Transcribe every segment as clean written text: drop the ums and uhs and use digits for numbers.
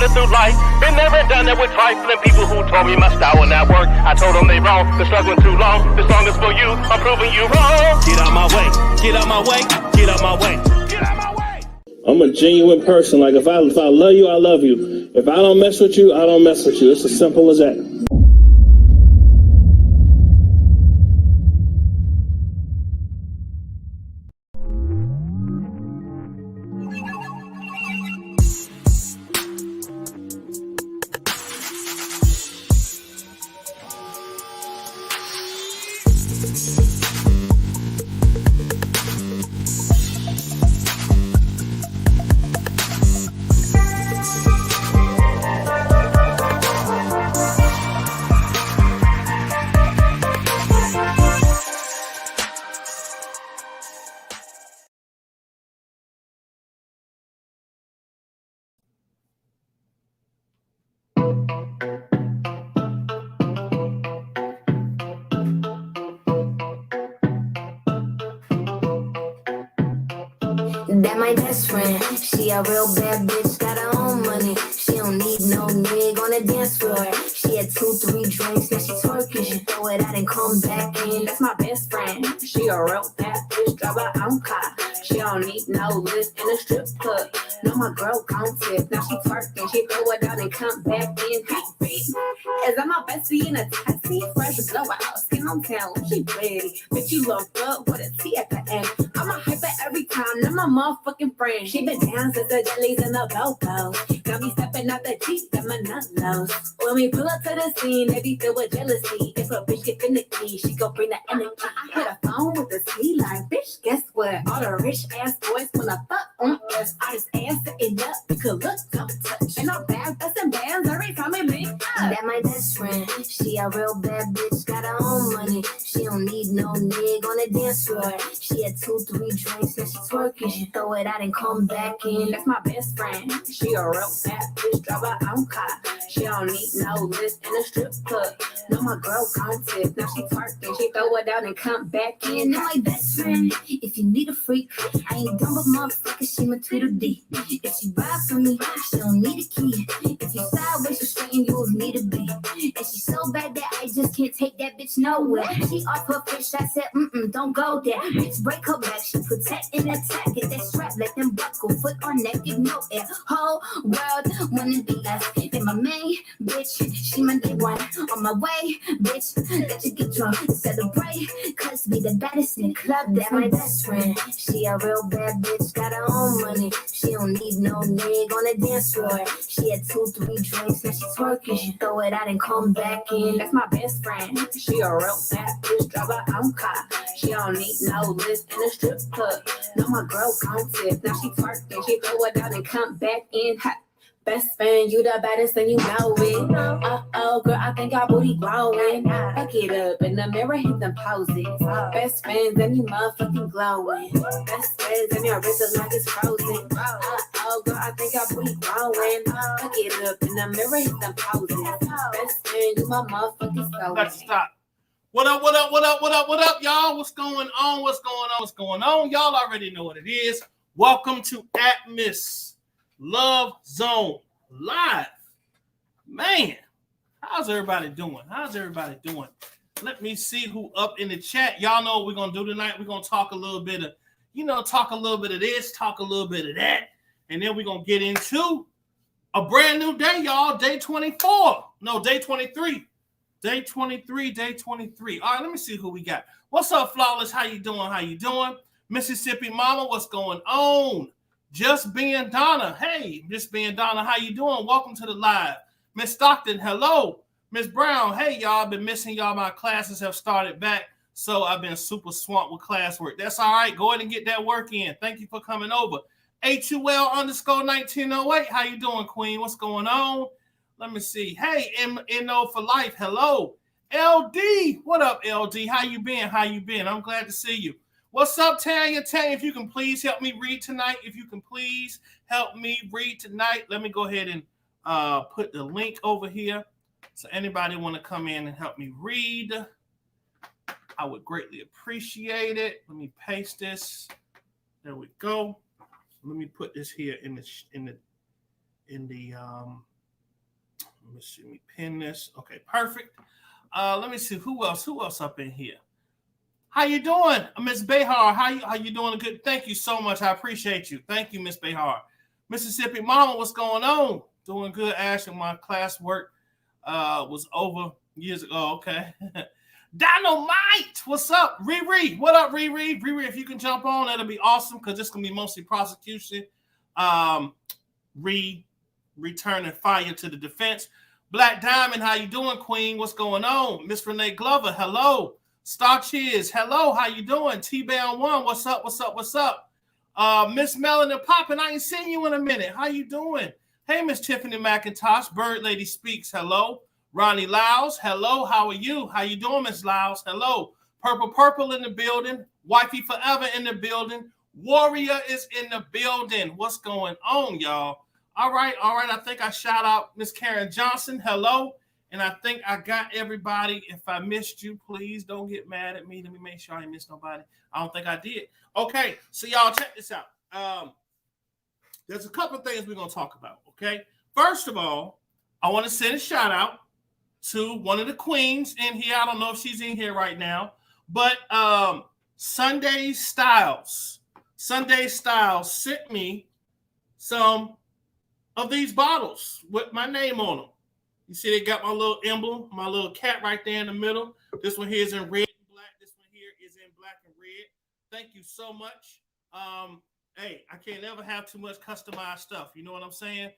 struggling through life. Been there and done that with trifling people who told me my style would not work. I told them they wrong, been struggling too long. This song is for you, I'm proving you wrong. Get out my way, get out my way, get out my way, get out my way. I'm a genuine person. Like if I love you, I love you. If I don't mess with you, I don't mess with you. It's as simple as that. That my best friend, she a real bad bitch, got her own money. She don't need no nigga on the dance floor. She had 2-3 drinks, now she twerking. She throw it out and come back in. That's my best friend. She a real bad bitch, drive her own car. She don't need no lift in a strip club. No, my girl gon' tip. Now she twerking, she throw it out and come back in. Is that my bestie in a taxi? Fresh glow out, skin on town, she pretty. Bitch, you look good with a T at the end. I'm a hyper every time, now my motherfucking friend. She been down since the jellies and the go-go. Got me stepping out the Jeep, got my nut lows. When we pull up to the scene, they be filled with jealousy. If a bitch get finicky, she gon' bring the energy. I hit a phone with the T line, bitch, guess what? All the rich ass boys wanna fuck on us. I just ass it up, you could look, don't touch. And I'm bad, bustin' bands every time it be. That my best friend, she a real bad bitch, got her own money. She don't need no nigga on the dance floor. She had 2-3 drinks, now she twerking. She throw it out and come back in. That's my best friend. She a real bad bitch, drive her own car. She don't need no list in a strip club. No, my girl gon' tip. Now she twerking, she throw it out and come back in. That's my best friend. If you need a freak, I ain't dumb but motherfucker, she my Tweedledee. If she ride for me, she don't need a key. If you sideways, she straighten you if need a be. And she's so bad that I just can't take that bitch nowhere. She off her fish, I said, don't go there. Bitch, break her back, she protect and attack. Get that strap, let them buckle, foot on neck, give no air. Whole world wanna be us. And my main bitch, she my day one. On my way, bitch, let you get drunk, celebrate. Cause be the baddest in the club, that's my best friend. She a real bad bitch, got her own money. She don't need no nigga on the dance floor. She had 2-3 drinks, now she twerking. She throw it out and come back in. That's my best friend. She a real bad bitch, drive her own car. She don't need no list in a strip club. No, my girl gon' tip. Now she twerking, she throw it out and come back in. Hot. Best friend, you the baddest and you know it. Uh-oh, girl, I think our booty growing. Back it up in the mirror, hit them poses. Best friends and you motherfucking glowing. Best friends and your wrist is like it's frozen. Uh-oh, girl, I think our booty growing. Back it up in the mirror, hit them poses. Best friend, you my motherfucking soul. Let's stop. What up, what up, what up, what up, what up, y'all? What's going on? What's going on? What's going on? Y'all already know what it is. Welcome to Atmos Love Zone Live. Man, how's everybody doing? How's everybody doing? Let me see who up in the chat. Y'all know what we're going to do tonight. We're going to talk a little bit of, talk a little bit of this, talk a little bit of that. And then we're going to get into a brand new day, y'all. Day 24. No, day 23. Day 23, day 23. All right, let me see who we got. What's up, Flawless? How you doing? How you doing? Mississippi Mama, what's going on? Just Being Donna. Hey, Just Being Donna, how you doing? Welcome to the live. Miss Stockton, hello. Miss Brown, hey, y'all. Been missing y'all. My classes have started back, so I've been super swamped with classwork. That's all right. Go ahead and get that work in. Thank you for coming over. HUL_1908. How you doing, Queen? What's going on? Let me see. Hey, MNO for life. Hello. LD. What up, LD? How you been? How you been? I'm glad to see you. What's up, Tanya? Tanya, if you can please help me read tonight. If you can please help me read tonight. Let me go ahead and put the link over here. So anybody want to come in and help me read, I would greatly appreciate it. Let me paste this. There we go. Let me put this here in the Let me see. Let me pin this. Okay, perfect. Let me see who else up in here. How you doing, Miss Behar? How you doing? Good. Thank you so much. I appreciate you. Thank you, Miss Behar. Mississippi Mama, what's going on? Doing good, Ashley. My classwork was over years ago. Okay. Dynamite, what's up? Riri, what up, Riri? Riri, if you can jump on, that'll be awesome because it's gonna be mostly prosecution. Returning fire to the defense. Black Diamond, how you doing, Queen? What's going on? Miss Renee Glover, hello. Star Cheers, hello. How you doing? T-Bound One, what's up? What's up? What's up? Miss Melanie Poppin, I ain't seen you in a minute. How you doing? Hey, Miss Tiffany McIntosh, Bird Lady Speaks, hello. Ronnie Lyles, hello. How are you? How you doing, Miss Lyles? Hello. Purple in the building. Wifey Forever in the building. Warrior is in the building. What's going on, y'all? All right. I think I shout out Miss Karen Johnson. Hello. And I think I got everybody. If I missed you, please don't get mad at me. Let me make sure I ain't missed nobody. I don't think I did. Okay. So y'all check this out. There's a couple of things we're going to talk about. Okay. First of all, I want to send a shout out to one of the queens in here. I don't know if she's in here right now, but Sunday Styles sent me some of these bottles with my name on them. You see, they got my little emblem, my little cat right there in the middle. This one here is in red and black. This one here is in black and red. Thank you so much. Hey, I can't never have too much customized stuff. You know what I'm saying?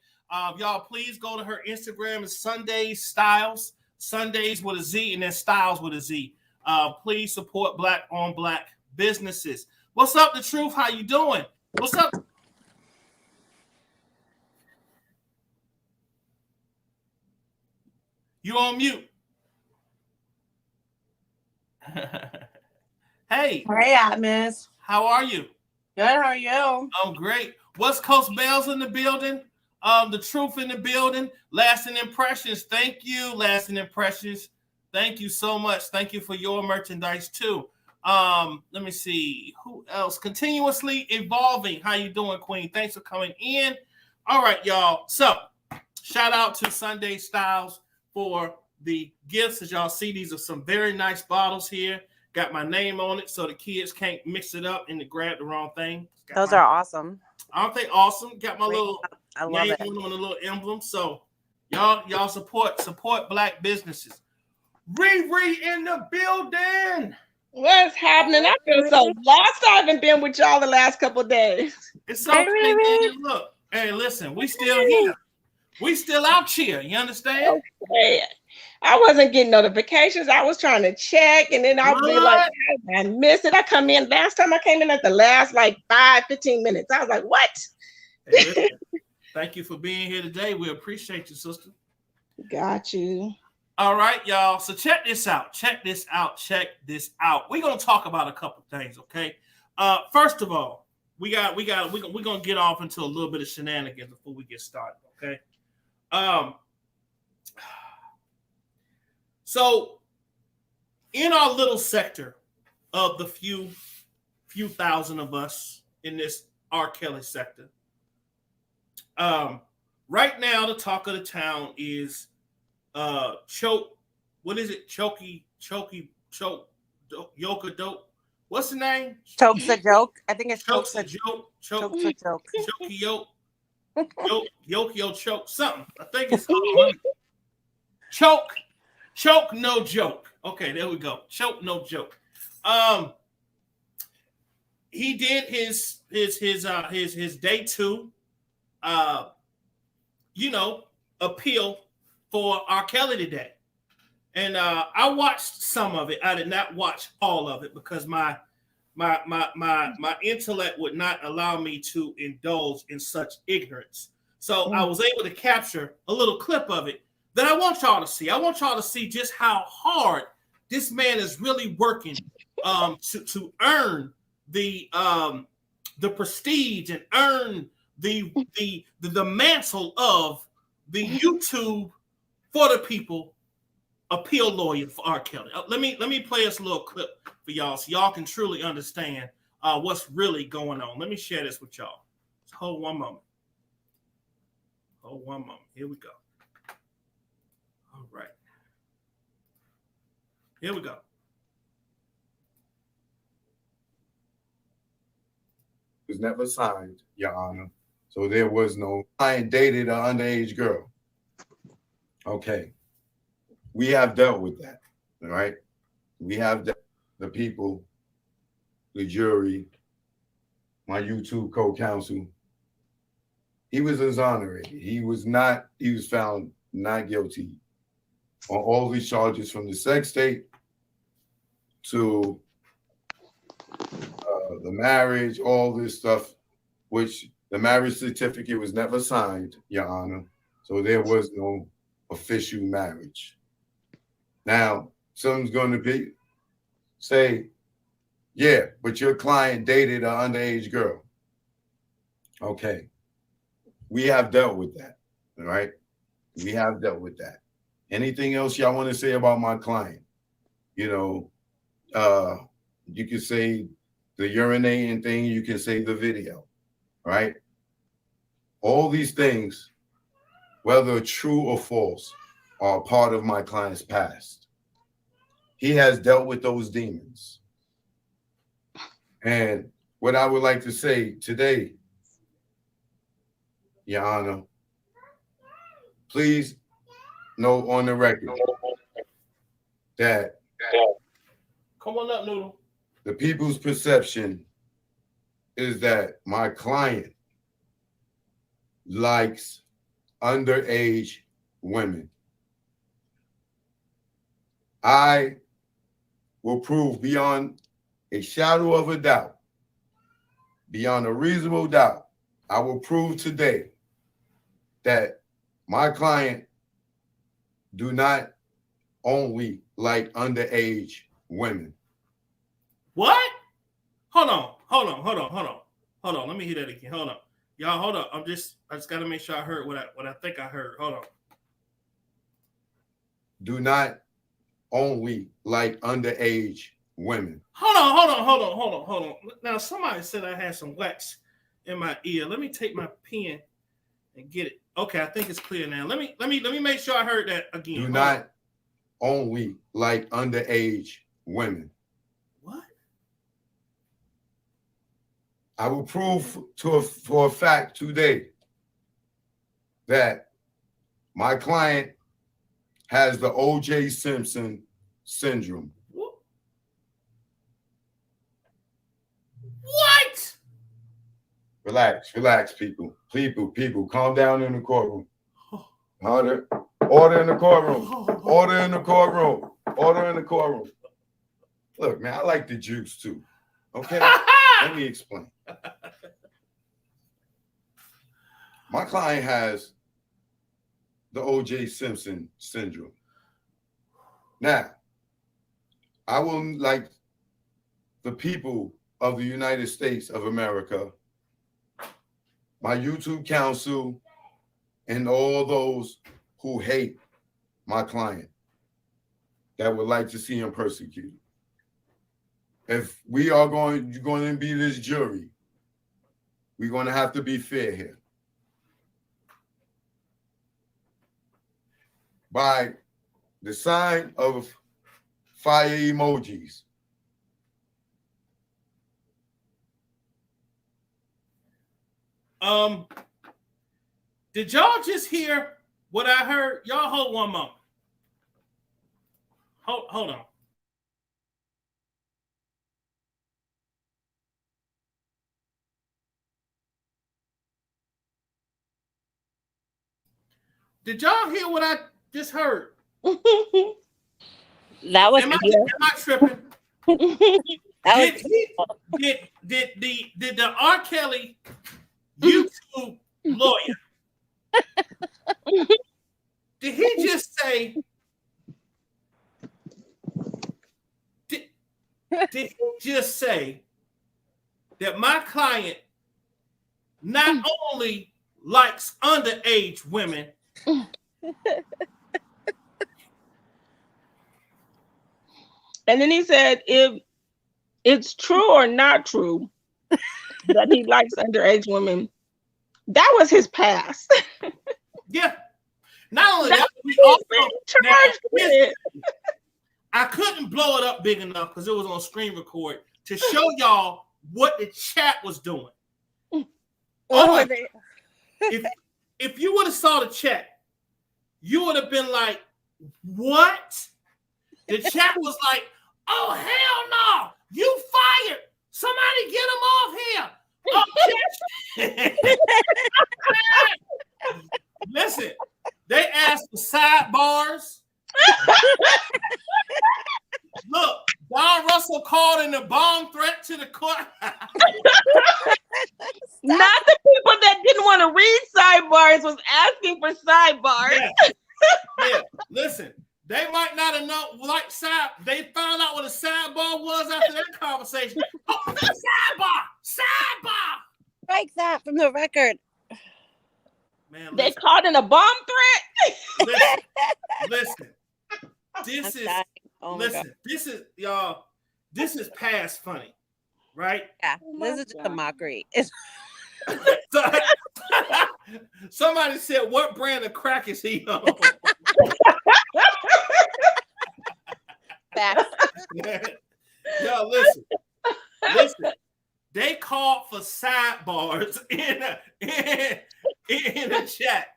Y'all, please go to her Instagram. It's Sunday Styles. Sundays with a Z and then Styles with a Z. Please support Black on Black businesses. What's up, The Truth? How you doing? What's up? You on mute. Hey. Hey, Miss. How are you? Good, how are you? I'm great. West Coast Bells in the building. The Truth in the building. Lasting Impressions. Thank you, Lasting Impressions. Thank you so much. Thank you for your merchandise too. Let me see. Who else? Continuously Evolving. How you doing, Queen? Thanks for coming in. All right, y'all. So, shout out to Sunday Styles for the gifts. As y'all see, these are some very nice bottles here. Got my name on it so the kids can't mix it up and grab the wrong thing. Those are awesome. Aren't they awesome? Got my little name on a little emblem. So y'all support Black businesses. Riri in the building. What's happening? I feel so lost. I haven't been with y'all the last couple of days. It's okay, man. Look, hey, listen, we still here. We still out here. You understand? Okay. I wasn't getting notifications. I was trying to check, and then I'll be like, I missed it. I come in. Last time I came in at the last 5-15 minutes. I was like, what? Hey, thank you for being here today. We appreciate you, sister. Got you. All right, y'all. So check this out. We're gonna talk about a couple things, okay? First of all, we're gonna get off into a little bit of shenanigans before we get started, okay? So in our little sector of the few thousand of us in this RKelly sector, right now the talk of the town is what is it? Yoka Dope. What's the name? Choke's a joke. I think it's Choke's a joke. Choke's a joke. Chokey Yoke. Yoke choke. Something. I think it's Choke no joke. Okay, there we go. Choke no joke. He did his day 2 appeal for RKelly today. And I watched some of it. I did not watch all of it because my intellect would not allow me to indulge in such ignorance. So I was able to capture a little clip of it that I want y'all to see. I want y'all to see just how hard this man is really working to earn the prestige and earn the mantle of the YouTube for the people appeal lawyer for RKelly. Let me play us a little clip for y'all so y'all can truly understand what's really going on. Let me share this with y'all. Just hold one moment. Here we go. Here we go. Was never signed, Your Honor. So there was no client dated an underage girl. Okay. We have dealt with that. All right. We have the people, the jury, my YouTube co-counsel. He was exonerated. He was found not guilty on all these charges, from the sex tape to the marriage, all this stuff, which the marriage certificate was never signed, Your Honor. So there was no official marriage. Now, someone's going to say, yeah, but your client dated an underage girl. Okay. We have dealt with that. All right. We have dealt with that. Anything else y'all want to say about my client? You know, you can say the urinating thing, you can say the video, right? All these things, whether true or false, are part of my client's past. He has dealt with those demons. And what I would like to say today, Your Honor, please note on the record that come on up, Noodle. The people's perception is that my client likes underage women. I will prove beyond a shadow of a doubt, beyond a reasonable doubt, I will prove today that my client do not only like underage women. What? Hold on. Let me hear that again. Hold on. Y'all, hold on. I just got to make sure I heard what I think I heard. Hold on. Do not only like underage women. Hold on. Now, somebody said I had some wax in my ear. Let me take my pen and get it. Okay, I think it's clear now. Let me make sure I heard that again. Do not only like underage women. What? I will prove for a fact today that my client has the O.J. Simpson syndrome. What? Relax, people. People, calm down in the courtroom. Order in the courtroom. Look, man, I like the juice too. Okay? Let me explain. My client has the O.J. Simpson syndrome. Now, I will like the people of the United States of America, my YouTube counsel, and all those who hate my client that would like to see him persecuted. If we are going to be this jury, we're going to have to be fair here. By the sign of fire emojis. Did y'all just hear what I heard? Y'all hold one moment. Hold on. Did y'all hear what I just heard? That was am I tripping? Did the RKelly YouTube lawyer did he just say did he just say that my client not only likes underage women, and then he said, if it's true or not true that he likes underage women, that was his past. Yeah. Not only that, I couldn't blow it up big enough because it was on screen record to show y'all what the chat was doing. Oh, if you would have saw the chat, you would have been like, what? The chat was like, oh, hell no. You fired. Somebody get him off here. Oh, listen, they asked for sidebars. Look, Don Russell called in a bomb threat to the court. Not the people that didn't want to read sidebars was asking for sidebars. Yeah. Listen, they might not have known like they found out what a sidebar was after that conversation. Oh, sidebar. Strike that from the record. Man, They called in a bomb threat. Listen. This is this is y'all. This is past funny, right? Yeah, this is just a mockery. Somebody said, "What brand of crack is he on?" Yo, listen. They called for sidebars in the chat.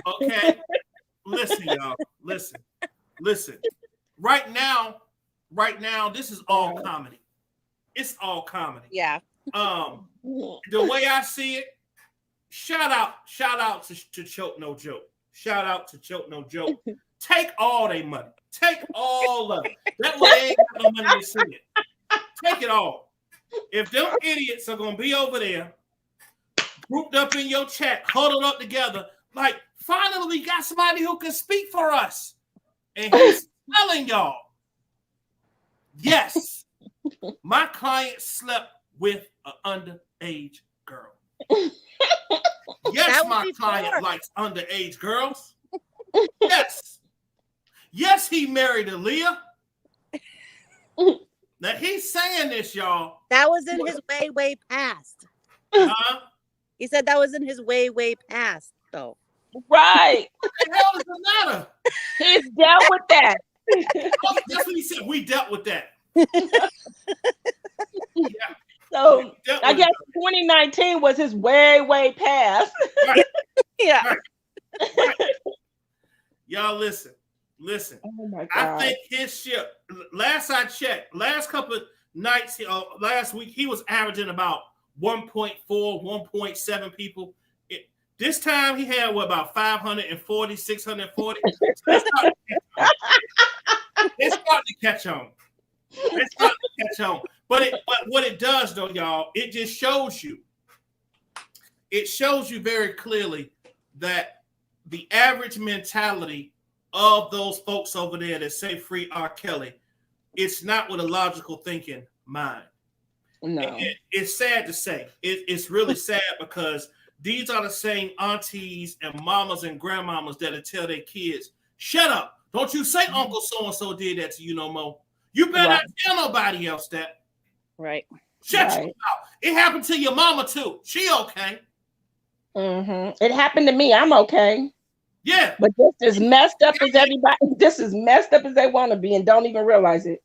Okay, listen, y'all. Listen. Right now, this is all comedy. It's all comedy. Yeah. The way I see it, shout out to Choke No Joke. Shout out to Choke No Joke. Take all their money. Take all of it. That way they ain't got no money to see it. Take it all. If them idiots are gonna be over there, grouped up in your chat, huddled up together, like finally we got somebody who can speak for us. And he's telling y'all, yes, my client slept with an underage girl. Yes, my client likes underage girls. Yes, he married Aaliyah. Now he's saying this, y'all. That was in his way past. He said that was in his way past, though. Right. What the hell does it matter? He's dealt with that. That's what he said. We dealt with that. Yeah. So I guess 2019 was his way past. Right. Yeah. Right. Y'all listen. Oh my God. I think his ship, last I checked, last couple of nights, last week, he was averaging about 1.4, 1.7 people. This time he had about 540, 640. It's starting to catch on. But what it does, though, y'all, it just shows you. It shows you very clearly that the average mentality of those folks over there that say free RKelly, it's not with a logical thinking mind. No. It's sad to say. It's really sad because these are the same aunties and mamas and grandmamas that'll tell their kids, shut up. Don't you say Uncle So-and-so did that to you no more. You better not tell nobody else that. Right. Shut your mouth. It happened to your mama too. She okay. Mm-hmm. It happened to me. I'm okay. Yeah. But this is messed up as everybody. This is messed up as they want to be and don't even realize it.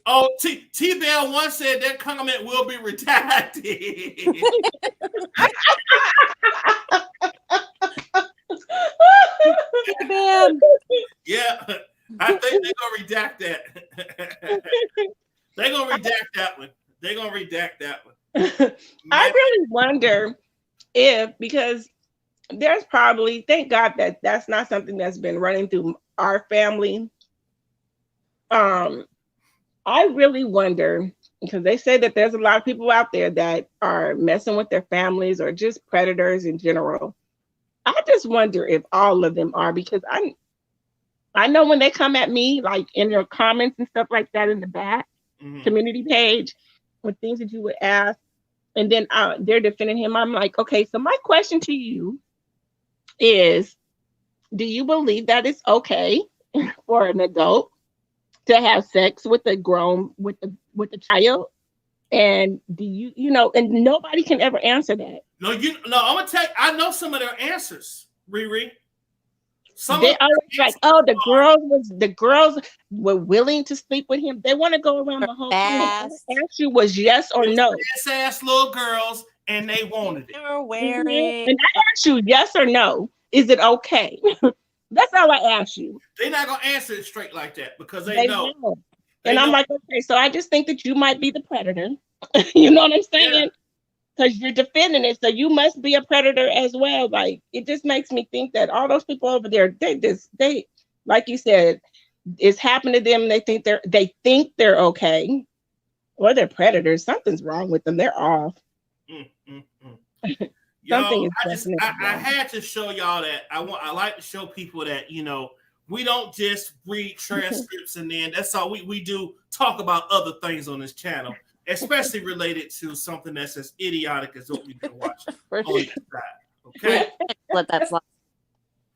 Oh, T-Bell once said that comment will be redacted. Yeah, I think they're gonna redact that. They're gonna redact that one. I really wonder if, because there's probably, thank God that that's not something that's been running through our family. I really wonder, because they say that there's a lot of people out there that are messing with their families or just predators in general. I just wonder if all of them are, because I know when they come at me, like in your comments and stuff like that in the back community page, with things that you would ask, and then they're defending him. I'm like, okay, so my question to you is, do you believe that it's okay for an adult to have sex with a with a child? And do you know, and nobody can ever answer that. No, I'm gonna tell you, I know some of their answers, Riri. They always like, oh, the girls were willing to sleep with him. They want to go around the whole thing. I asked you was yes or no. Ass little girls, and they wanted it. They're wearing. And I asked you yes or no. Is it okay? That's all I asked you. They're not gonna answer it straight like that because they know. And I'm like, okay, so I just think that you might be the predator. You know what I'm saying? Because you're defending it, so you must be a predator as well. Like, it just makes me think that all those people over there, they like you said, it's happened to them. They think they're okay, or they're predators. Something's wrong with them. They're off. Yo, I had to show y'all that. I like to show people that, you know, we don't just read transcripts and then that's all we do. Talk about other things on this channel, especially related to something that's as idiotic as what we've been watching on this side. Okay, let that slide.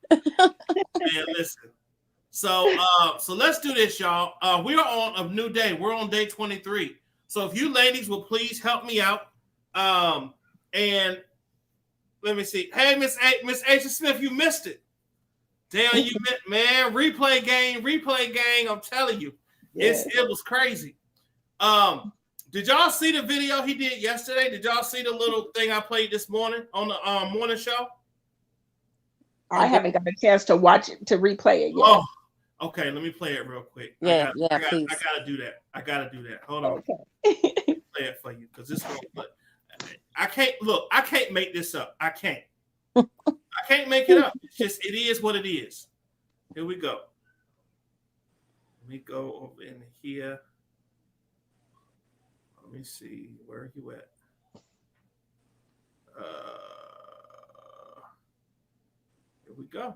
And listen, so let's do this, y'all. We are on a new day. We're on day 23. So if you ladies will please help me out, and let me see. Hey, Miss Aisha Smith, you missed it. Damn, you man. Replay gang. I'm telling you, it was crazy. Did y'all see the video he did yesterday? Did y'all see the little thing I played this morning on the morning show? I haven't got a chance to watch it, to replay it yet. Oh, okay. Let me play it real quick. Please. I gotta do that. Hold on. Okay. Play it for you because this one. I can't make this up. I can't make it up. It's just, it is what it is. Here we go. Let me go over in here. Let me see. Where are you at? Here we go.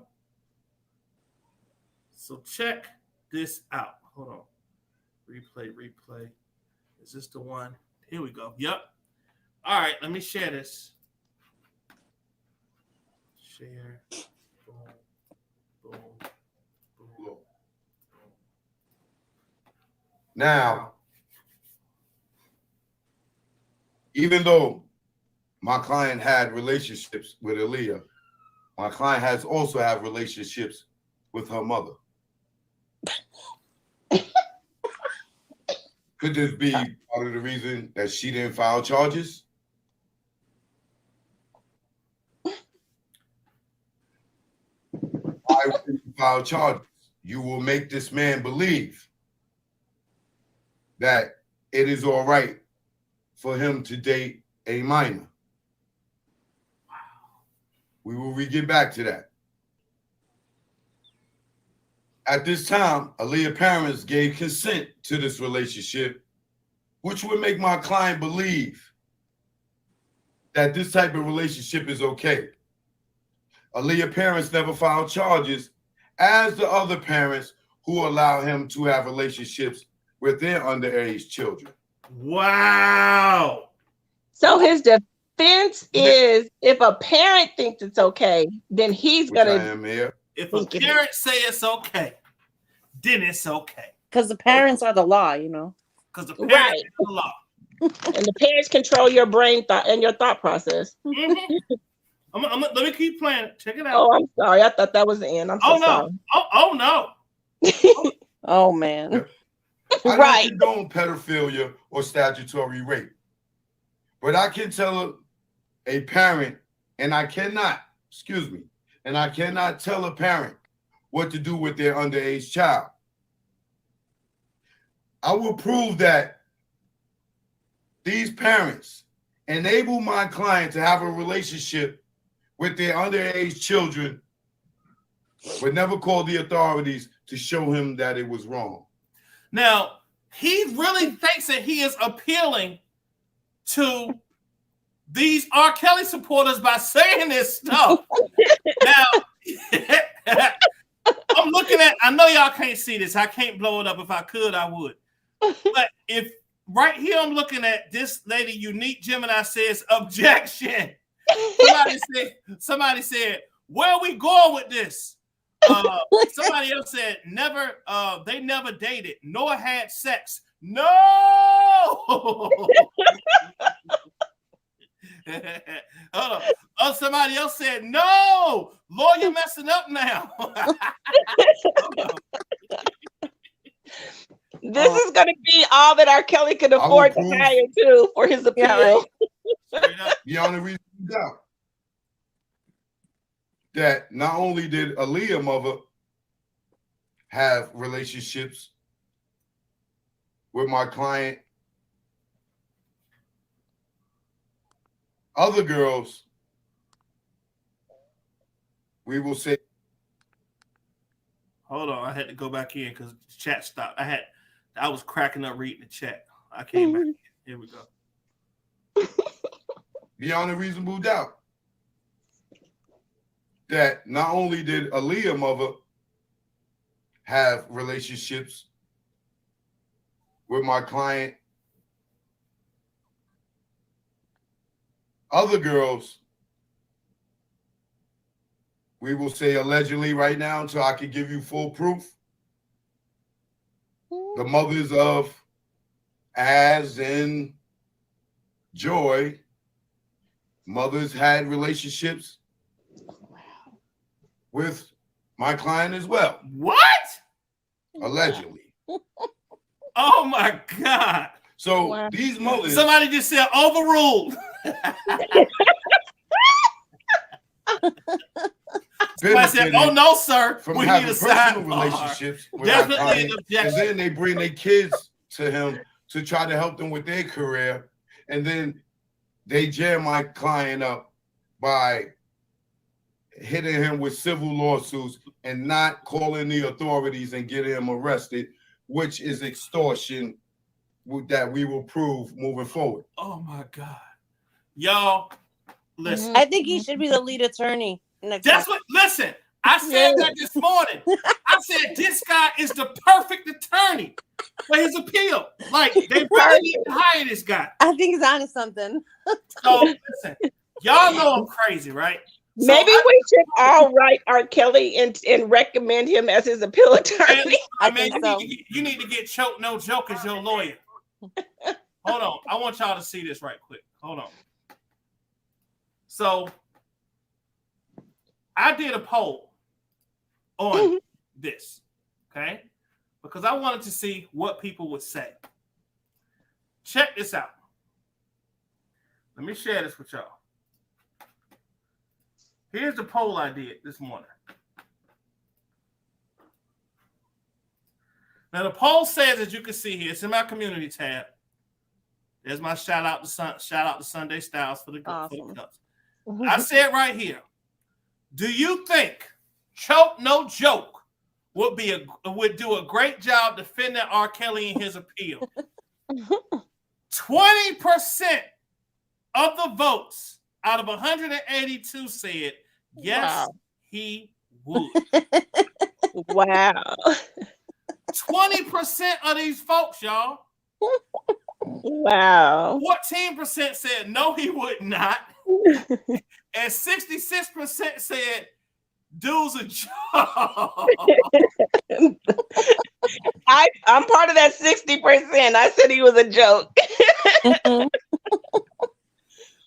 So check this out. Hold on. Replay. Is this the one? Here we go. Yep. All right, let me share this. Share. Boom. Now, even though my client had relationships with Aaliyah, my client has also had relationships with her mother. Could this be part of the reason that she didn't file charges? Why would you file charges? You will make this man believe that it is all right for him to date a minor. We will get back to that. At this time, Aaliyah's parents gave consent to this relationship, which would make my client believe that this type of relationship is okay. Aaliyah's parents never filed charges, as the other parents who allow him to have relationships with their underage children. Wow. So his defense is, if a parent thinks it's okay, then he's going to... If a parent say it's okay, then it's okay. Because the parents are the law, you know. Because the parents are the law. And the parents control your brain thought and your thought process. Mm-hmm. Let me keep playing. Check it out. Oh, I'm sorry. I thought that was the end. I'm so sorry. Oh no. Oh man. I don't condone pedophilia or statutory rape, but I can tell a parent, and I cannot tell a parent what to do with their underage child. I will prove that these parents enable my client to have a relationship with their underage children, but never call the authorities to show him that it was wrong. Now, he really thinks that he is appealing to these RKelly supporters by saying this stuff. Now, I'm looking at, I know y'all can't see this. I can't blow it up. If I could, I would. But if right here, I'm looking at this lady, Unique Gemini, says objection. Somebody said, where are we going with this? Somebody else said, never, they never dated nor had sex. No. Hold on. Oh, somebody else said, no, lawyer messing up now. This is going to be all that R. Kelly could afford to hire too for his appeal. Yeah, Right. Beyond a reasonable doubt that not only did Aaliyah's mother have relationships with my client, other girls, we will say. Hold on, I had to go back in because the chat stopped. I was cracking up reading the chat. I came back in. Here we go. Beyond a reasonable doubt that not only did Aaliyah's mother have relationships with my client, other girls, we will say allegedly right now until I can give you full proof. The mothers of Az and Joy, mothers had relationships with my client as well. What? Allegedly. Oh my God. So these mothers. Somebody just said overruled. I said, oh no, sir. From we having need a personal sidebar. relationships with Definitely our client, an objection. and then they bring their kids to him to try to help them with their career, and then they jam my client up by hitting him with civil lawsuits and not calling the authorities and getting him arrested, which is extortion that we will prove moving forward. Oh my God. Y'all, listen. I think he should be the lead attorney. That's what, listen, I said that this morning. I said this guy is the perfect attorney for his appeal. Like, they really need to hire this guy. I think he's onto something. So, listen, y'all know I'm crazy, right? So Maybe we should all write R. Kelly and recommend him as his appeal attorney. I mean, you need to get Choke No Joke as your lawyer. Hold on. I want y'all to see this right quick. Hold on. So, I did a poll on this, okay? Because I wanted to see what people would say. Check this out. Let me share this with y'all. Here's the poll I did this morning. Now, the poll says, as you can see here, it's in my community tab. There's my shout out to Sunday Styles for the cups. I said right here, do you think Choke No Joke would do a great job defending R. Kelly in his appeal? 20% of the votes out of 182 said yes, he would. Wow. 20% of these folks, y'all. Wow. 14% said no, he would not. And 66% said dude's a joke. I'm part of that 60%. I said he was a joke.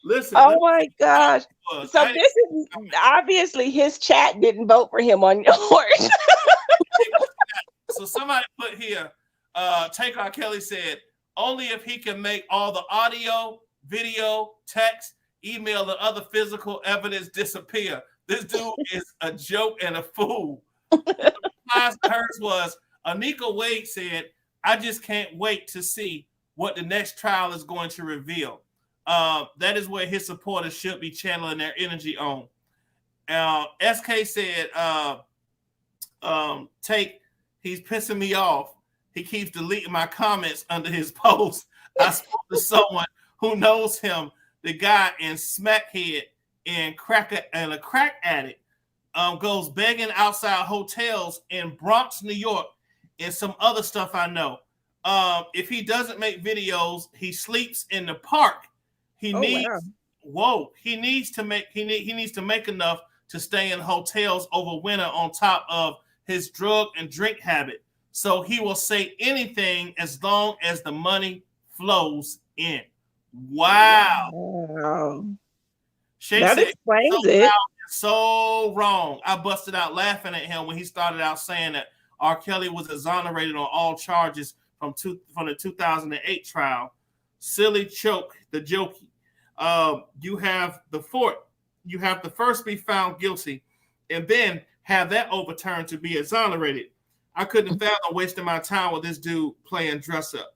Listen. Oh my gosh. So this is obviously his chat didn't vote for him on yours. So somebody put here, Take R. Kelly said, only if he can make all the audio, video, text, email, and other physical evidence disappear. This dude is a joke and a fool. Hers was, Anika Wade said, I just can't wait to see what the next trial is going to reveal. That is where his supporters should be channeling their energy on. SK said, he's pissing me off. He keeps deleting my comments under his post. I spoke to someone who knows him, the guy in Smackhead and a crack addict, goes begging outside hotels in Bronx, New York, and some other stuff I know. If he doesn't make videos, he sleeps in the park. He needs to make enough to stay in hotels over winter on top of his drug and drink habit. So he will say anything as long as the money flows in. Wow. Shay That said, explains so it. loud and so wrong. I busted out laughing at him when he started out saying that R. Kelly was exonerated on all charges from the 2008 trial. Silly choke, the jokey. You have the first be found guilty and then have that overturned to be exonerated. I couldn't fathom wasting my time with this dude playing dress up.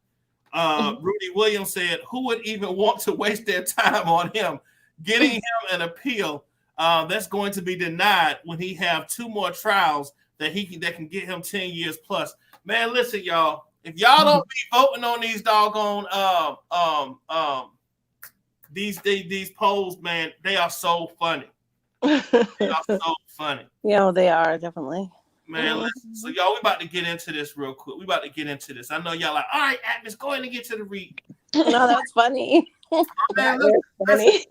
Rudy Williams said, who would even want to waste their time on him? Getting him an appeal that's going to be denied when he have 2 more trials that can get him 10 years plus. Man, listen, y'all. If y'all don't be voting on these doggone these polls, man, they are so funny. They are so funny. Yeah, they are definitely. Man, listen. So y'all, we about to get into this real quick. We about to get into this. I know y'all like, all right, Agnes, go ahead and get to the read. No, that's funny. Man, look, they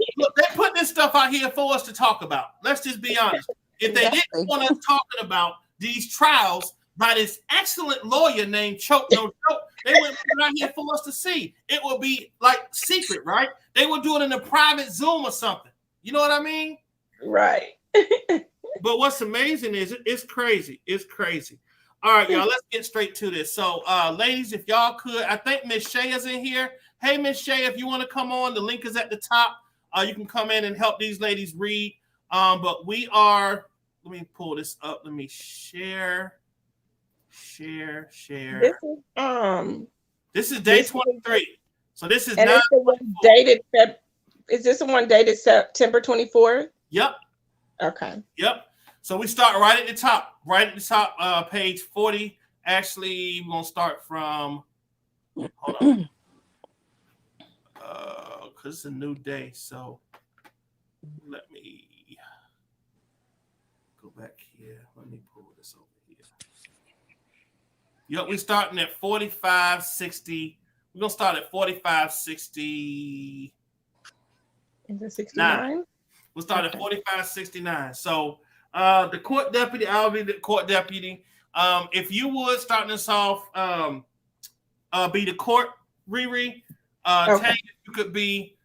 put this stuff out here for us to talk about. Let's just be honest. If they didn't want us talking about these trials by this excellent lawyer named Choke No Choke, they wouldn't put it out here for us to see. It would be like secret, right? They would do it in a private Zoom or something. You know what I mean? Right. But what's amazing is it's crazy. It's crazy. All right, y'all, let's get straight to this. So, ladies, if y'all could, I think Miss Shay is in here. Hey, Miss Shay, if you want to come on, the link is at the top. You can come in and help these ladies read. But we are, let me pull this up. Let me share. This is day 23. So this is not dated. Is this the one dated September 24th? Yep. Okay. Yep. So we start right at the top, page 40. Actually, we're gonna start from. Hold on. Because it's a new day, so let me go back here. Let me pull this over here. Yep, we're starting at 4560. We're gonna start at 4560. Is it 69? We'll start at 4569. So the court deputy, I'll be the court deputy. If you would start this off, be the court, Riri. Okay. Tanya, you could be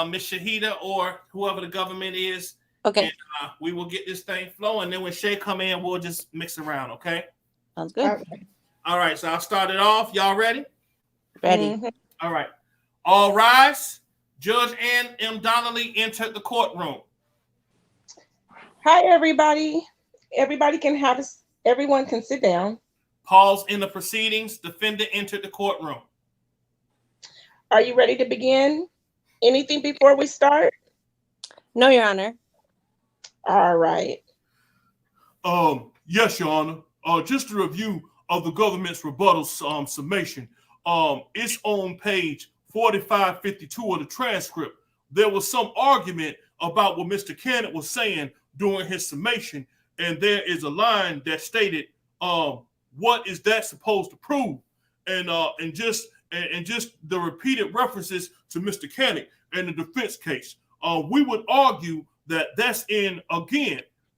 Miss Shahida or whoever the government is. Okay. And, we will get this thing flowing. Then when Shay come in, we'll just mix around, okay? Sounds good. Okay. All right, so I'll start it off. Y'all ready? Ready. Mm-hmm. All right. All rise. Judge Ann M. Donnelly entered the courtroom. Hi, everybody. Everyone can sit down. Pause in the proceedings. Defendant entered the courtroom. Are you ready to begin? Anything before we start? No, Your Honor. All right. Yes, Your Honor. Just a review of the government's rebuttal summation. It's on page 4552 of the transcript. There was some argument about what Mr. Cannon was saying during his summation, and there is a line that stated, "What is that supposed to prove?" And just the repeated references to Mr. Cannon and the defense case. We would argue that that's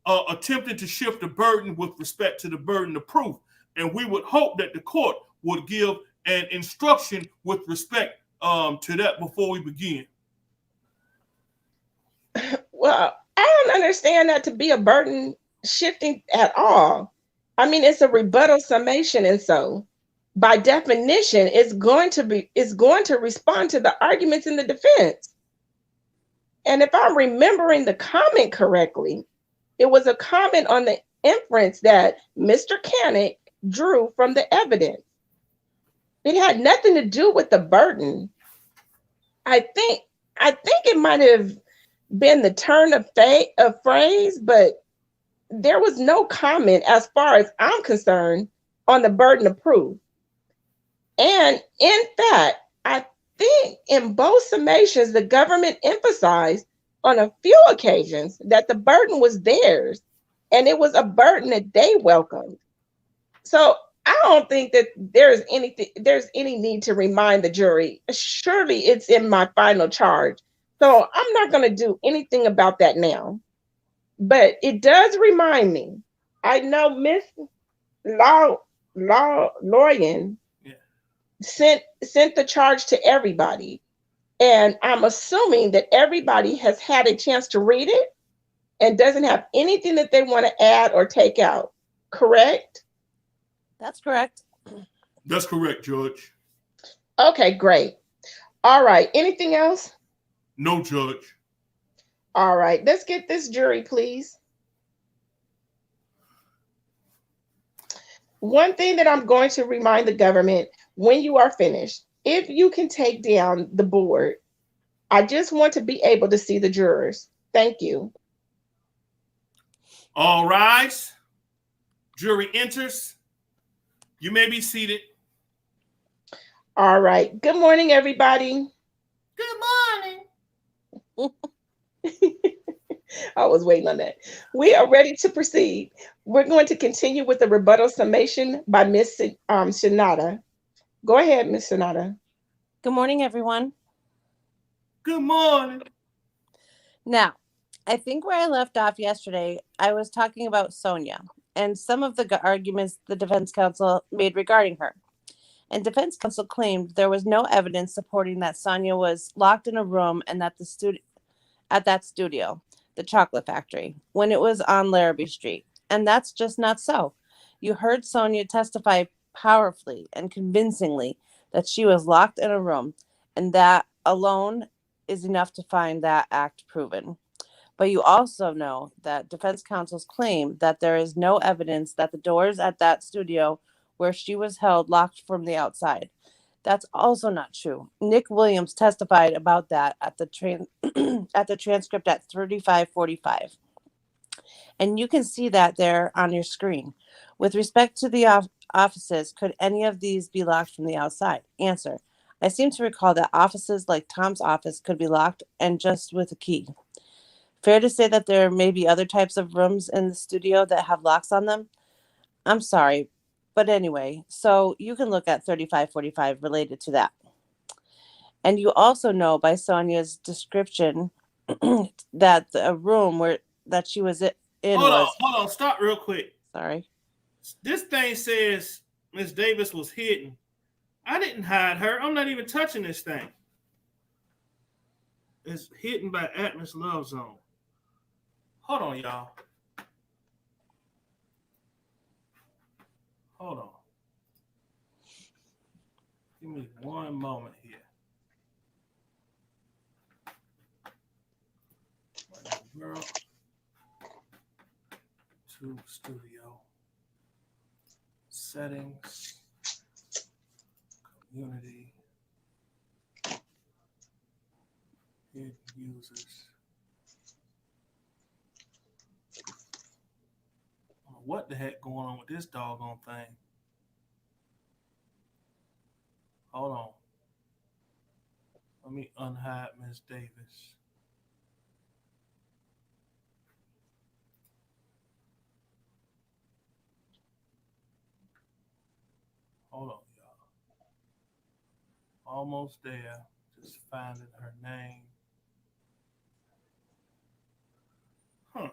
attempting to shift the burden with respect to the burden of proof, and we would hope that the court would give an instruction with respect to that before we begin. Well, I don't understand that to be a burden shifting at all. I mean, it's a rebuttal summation, and so by definition, it's going to respond to the arguments in the defense. And if I'm remembering the comment correctly, it was a comment on the inference that Mr. Cannick drew from the evidence. It had nothing to do with the burden. I think it might have been the turn of phrase, but there was no comment, as far as I'm concerned, on the burden of proof. And in fact, I think in both summations, the government emphasized on a few occasions that the burden was theirs, and it was a burden that they welcomed. So I don't think that there's any need to remind the jury. Surely it's in my final charge. So I'm not going to do anything about that now. But it does remind me. I know Miss Lorian sent the charge to everybody. And I'm assuming that everybody has had a chance to read it and doesn't have anything that they want to add or take out. Correct? That's correct. That's correct, Judge. Okay, great. All right. Anything else? No, Judge. All right. Let's get this jury, please. One thing that I'm going to remind the government, when you are finished, if you can take down the board, I just want to be able to see the jurors. Thank you. All rise. Jury enters. You may be seated. All right. Good morning, everybody. Good morning. I was waiting on that. We are ready to proceed. We're going to continue with the rebuttal summation by Miss Shanada. Go ahead, Miss Shanada. Good morning, everyone. Good morning. Now, I think where I left off yesterday, I was talking about Sonia and some of the arguments the defense counsel made regarding her. And defense counsel claimed there was no evidence supporting that Sonia was locked in a room and at that studio, the chocolate factory, when it was on Larrabee Street. And that's just not so. You heard Sonia testify powerfully and convincingly that she was locked in a room, and that alone is enough to find that act proven. But you also know that defense counsel's claim that there is no evidence that the doors at that studio where she was held locked from the outside. That's also not true. Nick Williams testified about that at the transcript at 3545. And you can see that there on your screen. With respect to the offices, could any of these be locked from the outside? Answer: I seem to recall that offices like Tom's office could be locked and just with a key. Fair to say that there may be other types of rooms in the studio that have locks on them? I'm sorry. But anyway, so you can look at 3545 related to that. And you also know by Sonia's description that the room that she was in Hold on. Stop real quick. Sorry. This thing says Miss Davis was hidden. I didn't hide her. I'm not even touching this thing. It's hidden by Atmos Love Zone. Hold on, y'all. Hold on. Give me one moment here. Girl. To studio. Settings. Community. Hidden users. What the heck going on with this doggone thing? Hold on. Let me unhide Miss Davis. Hold on, y'all. Almost there. Just finding her name. Huh.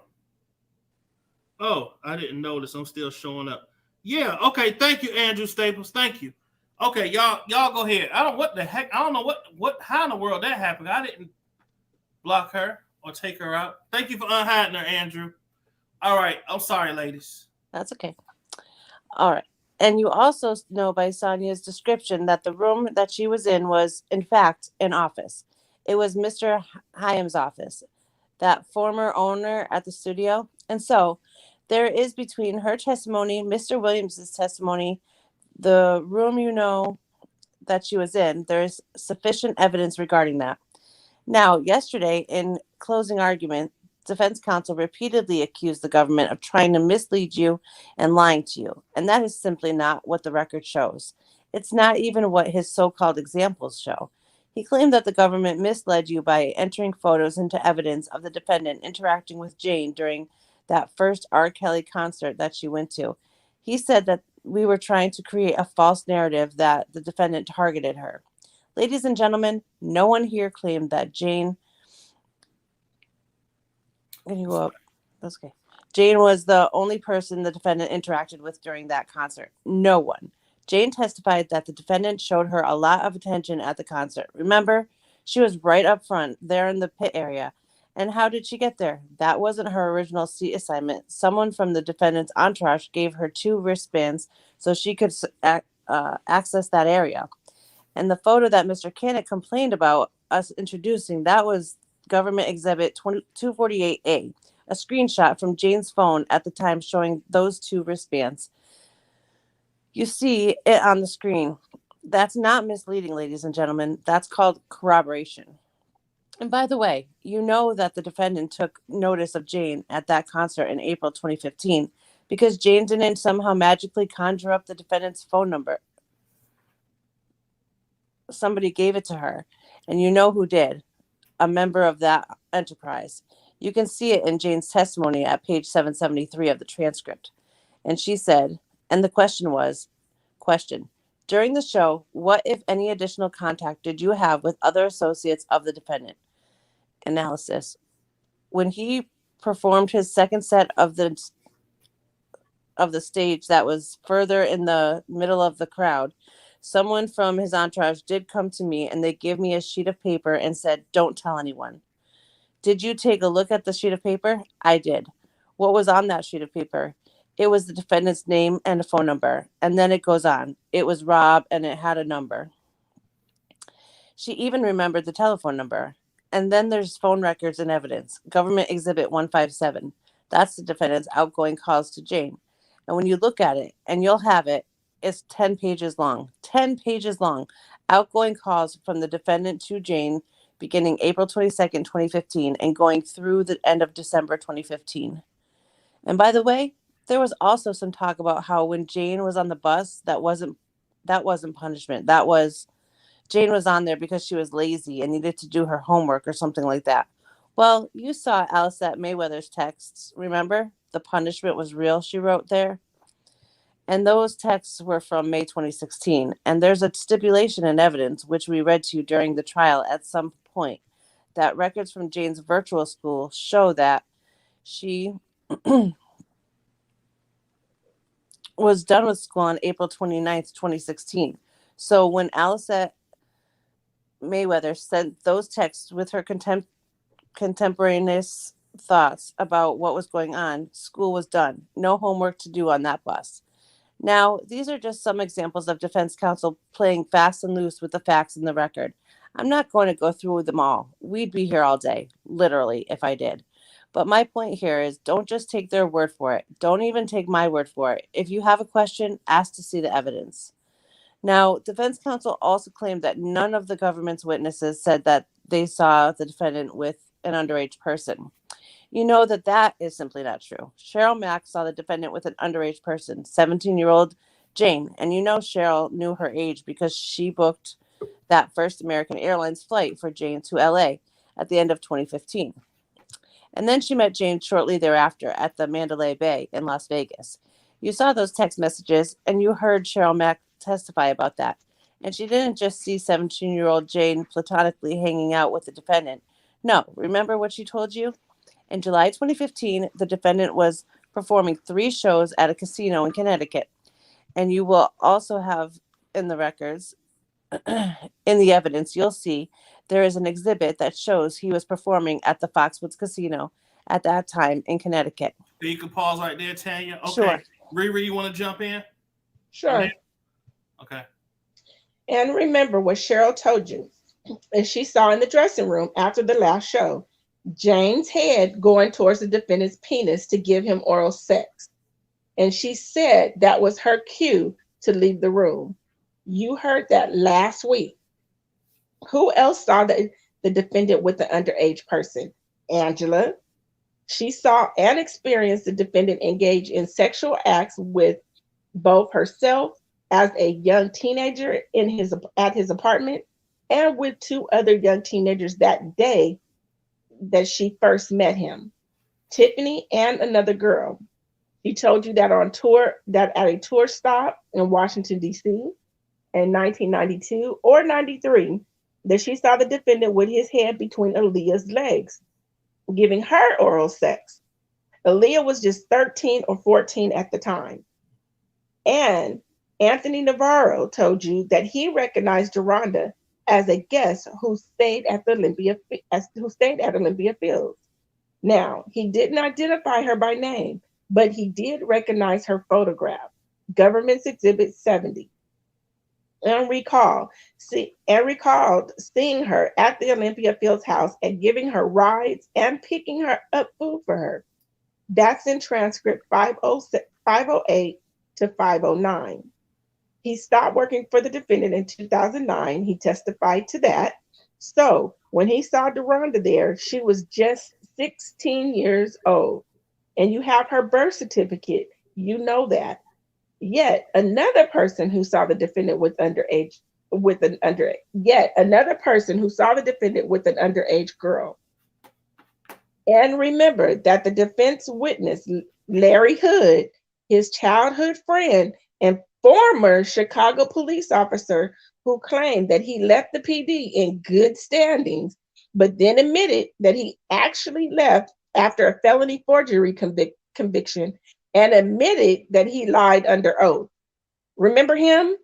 Oh, I didn't notice. I'm still showing up. Yeah, okay. Thank you, Andrew Staples. Thank you. Okay, y'all go ahead. I don't know how in the world that happened. I didn't block her or take her out. Thank you for unhiding her, Andrew. All right. I'm sorry, ladies. That's okay. All right. And you also know by Sonia's description that the room that she was in was, in fact, an office. It was Mr. Hyam's office, that former owner at the studio. And so there is between her testimony, Mr. Williams' testimony, the room you know that she was in, there's sufficient evidence regarding that. Now, yesterday in closing argument, defense counsel repeatedly accused the government of trying to mislead you and lying to you. And that is simply not what the record shows. It's not even what his so-called examples show. He claimed that the government misled you by entering photos into evidence of the defendant interacting with Jane during that first RKelly concert that she went to. He said that we were trying to create a false narrative that the defendant targeted her. Ladies and gentlemen, no one here claimed that Jane... Can you go up? That's okay. Jane was the only person the defendant interacted with during that concert. No one. Jane testified that the defendant showed her a lot of attention at the concert. Remember, She was right up front, there in the pit area. And how did she get there? That wasn't her original seat assignment. Someone from the defendant's entourage gave her 2 wristbands so she could access that area. And the photo that Mr. Cannick complained about us introducing, that was Government Exhibit 248A, a screenshot from Jane's phone at the time showing those 2 wristbands. You see it on the screen. That's not misleading, ladies and gentlemen. That's called corroboration. And by the way, you know that the defendant took notice of Jane at that concert in April 2015 because Jane didn't somehow magically conjure up the defendant's phone number. Somebody gave it to her, and you know who did. A member of that enterprise. You can see it in Jane's testimony at page 773 of the transcript. And she said, and the question was, during the show, what, if any, additional contact did you have with other associates of the defendant? Analysis. When he performed his second set of the stage that was further in the middle of the crowd, someone from his entourage did come to me and they gave me a sheet of paper and said, don't tell anyone. Did you take a look at the sheet of paper? I did. What was on that sheet of paper? It was the defendant's name and a phone number. And then it goes on. It was Rob and it had a number. She even remembered the telephone number. And then there's phone records and evidence. Government Exhibit 157. That's the defendant's outgoing calls to Jane. And when you look at it, and you'll have it, it's 10 pages long. 10 pages long. Outgoing calls from the defendant to Jane beginning April 22nd, 2015 and going through the end of December 2015. And by the way, there was also some talk about how when Jane was on the bus, that wasn't punishment. That was Jane was on there because she was lazy and needed to do her homework or something like that. Well, you saw Alicette Mayweather's texts. Remember? The punishment was real, she wrote there. And those texts were from May 2016. And there's a stipulation in evidence, which we read to you during the trial at some point, that records from Jane's virtual school show that she was done with school on April 29th, 2016. So when Alicette Mayweather sent those texts with her contemporaneous thoughts about what was going on, school was done. No homework to do on that bus. Now, these are just some examples of defense counsel playing fast and loose with the facts in the record. I'm not going to go through them all. We'd be here all day, literally, if I did. But my point here is don't just take their word for it. Don't even take my word for it. If you have a question, ask to see the evidence. Now, defense counsel also claimed that none of the government's witnesses said that they saw the defendant with an underage person. You know that is simply not true. Cheryl Mack saw the defendant with an underage person, 17-year-old Jane. And you know Cheryl knew her age because she booked that first American Airlines flight for Jane to LA at the end of 2015. And then she met Jane shortly thereafter at the Mandalay Bay in Las Vegas. You saw those text messages and you heard Cheryl Mack testify about that. And she didn't just see 17-year-old Jane platonically hanging out with the defendant. No, remember what she told you? In July 2015, the defendant was performing 3 shows at a casino in Connecticut. And you will also have in the records, in the evidence, you'll see there is an exhibit that shows he was performing at the Foxwoods Casino at that time in Connecticut. So you can pause right there, Tanya. Okay. Sure. Riri, you want to jump in? Sure. Okay. And remember what Cheryl told you, and she saw in the dressing room after the last show, Jane's head going towards the defendant's penis to give him oral sex. And she said that was her cue to leave the room. You heard that last week. Who else saw the defendant with the underage person? Angela. She saw and experienced the defendant engage in sexual acts with both herself as a young teenager at his apartment and with 2 other young teenagers that day that she first met him, Tiffany and another girl. He told you that at a tour stop in Washington, D.C. in 1992 or 93, that she saw the defendant with his head between Aaliyah's legs, giving her oral sex. Aaliyah was just 13 or 14 at the time. And Anthony Navarro told you that he recognized Deronda as a guest who stayed at Olympia Fields. Now, he didn't identify her by name, but he did recognize her photograph, Government's Exhibit 70, and recalled seeing her at the Olympia Fields house and giving her rides and picking her up food for her. That's in transcript 508 to 509. He stopped working for the defendant in 2009. He testified to that. So when he saw Deronda there, she was just 16 years old. And you have her birth certificate. You know that. Yet another person who saw the defendant with an underage girl. And remember that the defense witness, Larry Hood, his childhood friend and former Chicago police officer who claimed that he left the PD in good standings, but then admitted that he actually left after a felony forgery conviction and admitted that he lied under oath. Remember him?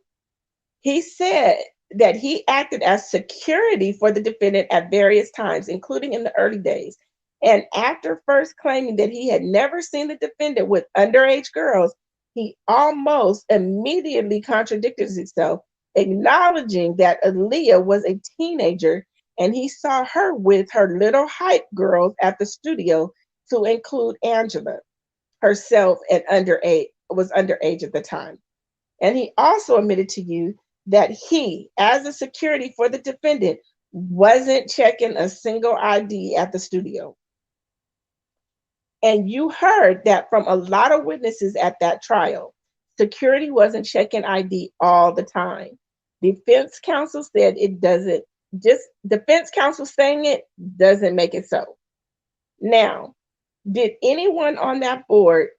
He said that he acted as security for the defendant at various times, including in the early days. And after first claiming that he had never seen the defendant with underage girls, he almost immediately contradicted himself, acknowledging that Aaliyah was a teenager and he saw her with her little hype girls at the studio, to include Angela herself, and was underage at the time. And he also admitted to you that he, as a security for the defendant, wasn't checking a single ID at the studio. And you heard that from a lot of witnesses at that trial. Security wasn't checking ID all the time. Defense counsel said it doesn't, just defense counsel saying it doesn't make it so. Now, did anyone on that board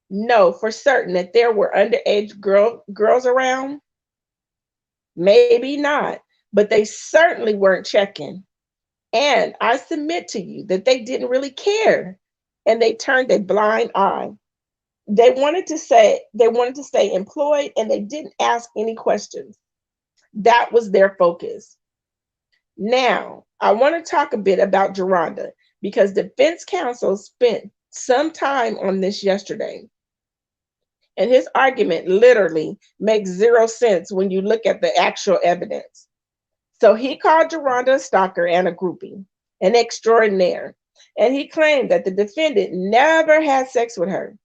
know for certain that there were underage girls around? Maybe not, but they certainly weren't checking. And I submit to you that they didn't really care, and they turned a blind eye. They wanted to stay employed, and they didn't ask any questions. That was their focus. Now, I want to talk a bit about Deronda, because defense counsel spent some time on this yesterday. And his argument literally makes zero sense when you look at the actual evidence. So he called Deronda a stalker and a groupie, an extraordinaire. And he claimed that the defendant never had sex with her.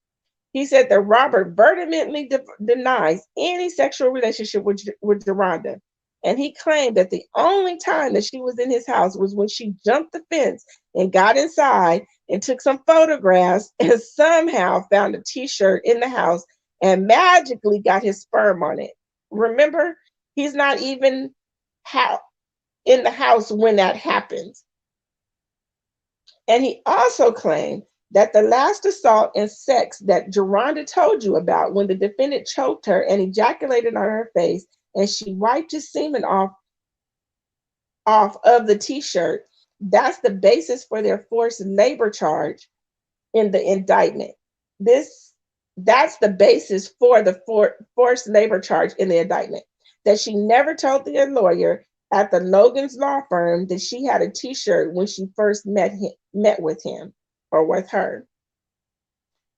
He said that Robert vehemently denies any sexual relationship with Deronda. And he claimed that the only time that she was in his house was when she jumped the fence and got inside and took some photographs and somehow found a t-shirt in the house and magically got his sperm on it. Remember, he's not even in the house when that happens. And he also claimed that the last assault and sex that Deronda told you about, when the defendant choked her and ejaculated on her face and she wiped his semen off of the t-shirt, that's the basis for their forced labor charge in the indictment. That's the basis for the forced labor charge in the indictment. That she never told the lawyer at the Logan's law firm that she had a t-shirt when she first met with him or with her.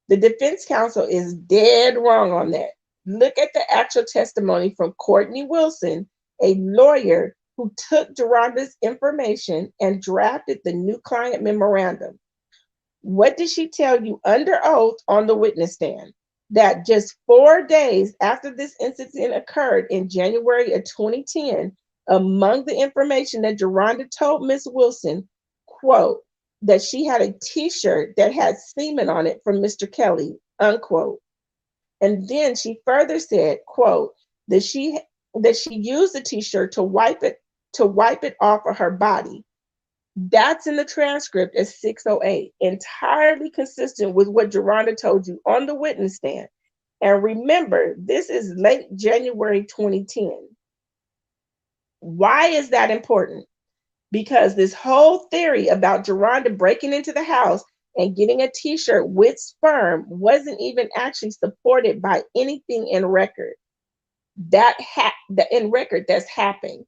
The defense counsel is dead wrong on that. Look at the actual testimony from Courtney Wilson, a lawyer who took Deronda's information and drafted the new client memorandum. What did she tell you under oath on the witness stand? That just 4 days after this incident occurred in January of 2010, among the information that Deronda told Ms. Wilson, quote, that she had a t-shirt that had semen on it from Mr. Kelly, unquote. And then she further said, quote, that she used the t-shirt to wipe it off of her body. That's in the transcript at 6:08, entirely consistent with what Deronda told you on the witness stand. And remember, this is late January 2010. Why is that important? Because this whole theory about Deronda breaking into the house and getting a t-shirt with sperm wasn't even actually supported by anything in record. In record that's happened.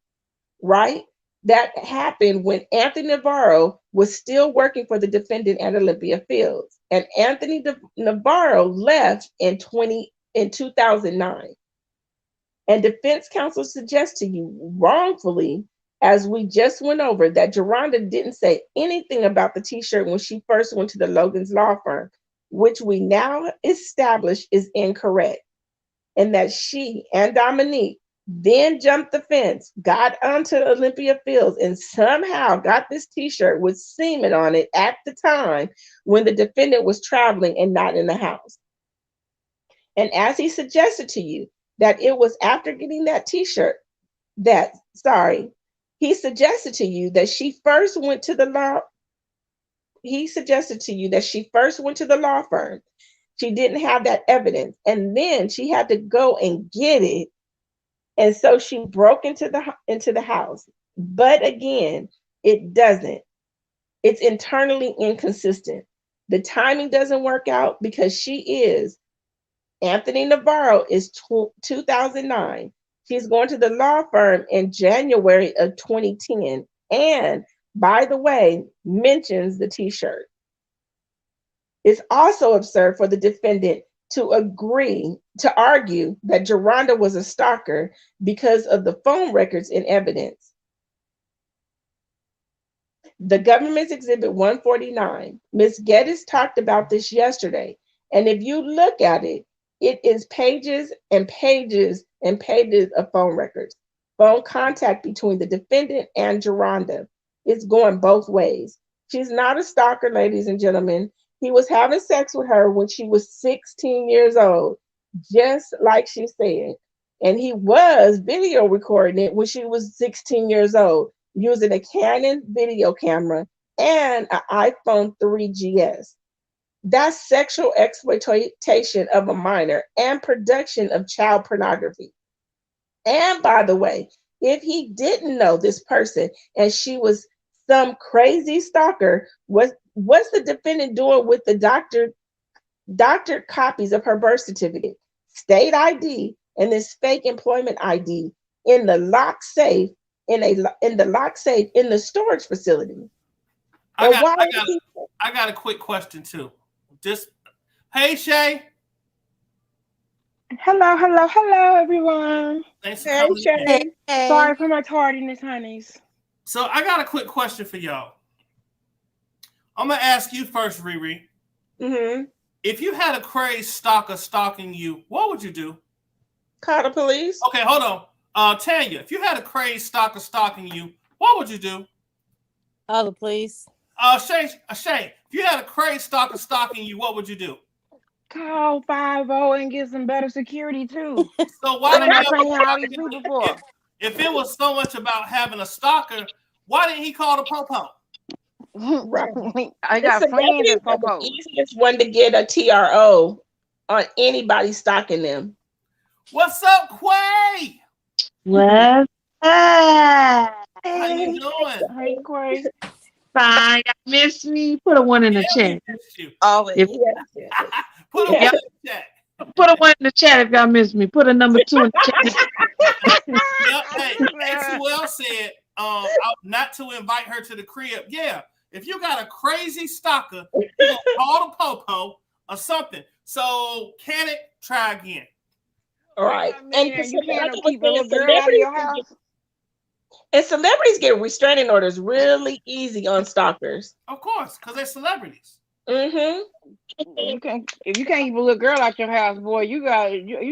right? That happened when Anthony Navarro was still working for the defendant at Olympia Fields. And Anthony Navarro left in 2009. And defense counsel suggests to you wrongfully, as we just went over, that Geronda didn't say anything about the t-shirt when she first went to the Logan's law firm, which we now establish is incorrect. And that she and Dominique then jumped the fence, got onto Olympia Fields, and somehow got this t-shirt with semen on it at the time when the defendant was traveling and not in the house. And as he suggested to you, that it was after getting that t-shirt he suggested to you that she first went to the law. He suggested to you that she first went to the law firm. She didn't have that evidence. And then she had to go and get it. And so she broke into the house. But again, it doesn't. It's internally inconsistent. The timing doesn't work out because Anthony Navarro is 2009. She's going to the law firm in January of 2010. And by the way, mentions the t-shirt. It's also absurd for the defendant to argue that Geronda was a stalker because of the phone records and evidence. The government's exhibit 149, Ms. Geddes talked about this yesterday. And if you look at it, it is pages and pages and pages of phone records, phone contact between the defendant and Geronda. It's going both ways. She's not a stalker, ladies and gentlemen. He was having sex with her when she was 16 years old, just like she said. And he was video recording it when she was 16 years old, using a Canon video camera and an iPhone 3GS. That's sexual exploitation of a minor and production of child pornography. And by the way, if he didn't know this person and she was some crazy stalker, what's the defendant doing with the doctored copies of her birth certificate, state ID, and this fake employment ID in the lock safe in the storage facility? I got a quick question too. Hey Shay. Hello, everyone. Thanks for coming Shay. in. Sorry for my tardiness, honeys. So I got a quick question for y'all. I'm gonna ask you first, Riri. Mm-hmm. If you had a crazed stalker stalking you, what would you do? Call the police. Okay, hold on. Tanya, if you had a crazed stalker stalking you, what would you do? Call the police. Shay, if you had a crazed stalker stalking you, what would you do? Call 50 and get some better security too. So why didn't all these people for? If it was so much about having a stalker, why didn't he call the popo? Right. I got friends at Popo. The easiest one to get a TRO on anybody stalking them. What's up, Quay? What's up? How you doing? Hey, Quay. Fine. Y'all miss me? Put a one in the chat. Always. If, Put a one in the chat. Put a one in the chat if y'all miss me. Put a number 2 in the chat. Yep, hey, who else said not to invite her to the crib? Yeah, if you got a crazy stalker, you gonna call the popo or something. So can it try again? All right. I mean, and you can't keep a little girl out of your house. And celebrities get restraining orders really easy on stalkers. Of course, because they're celebrities. Mm-hmm. If you can't keep a little girl out your house, boy, you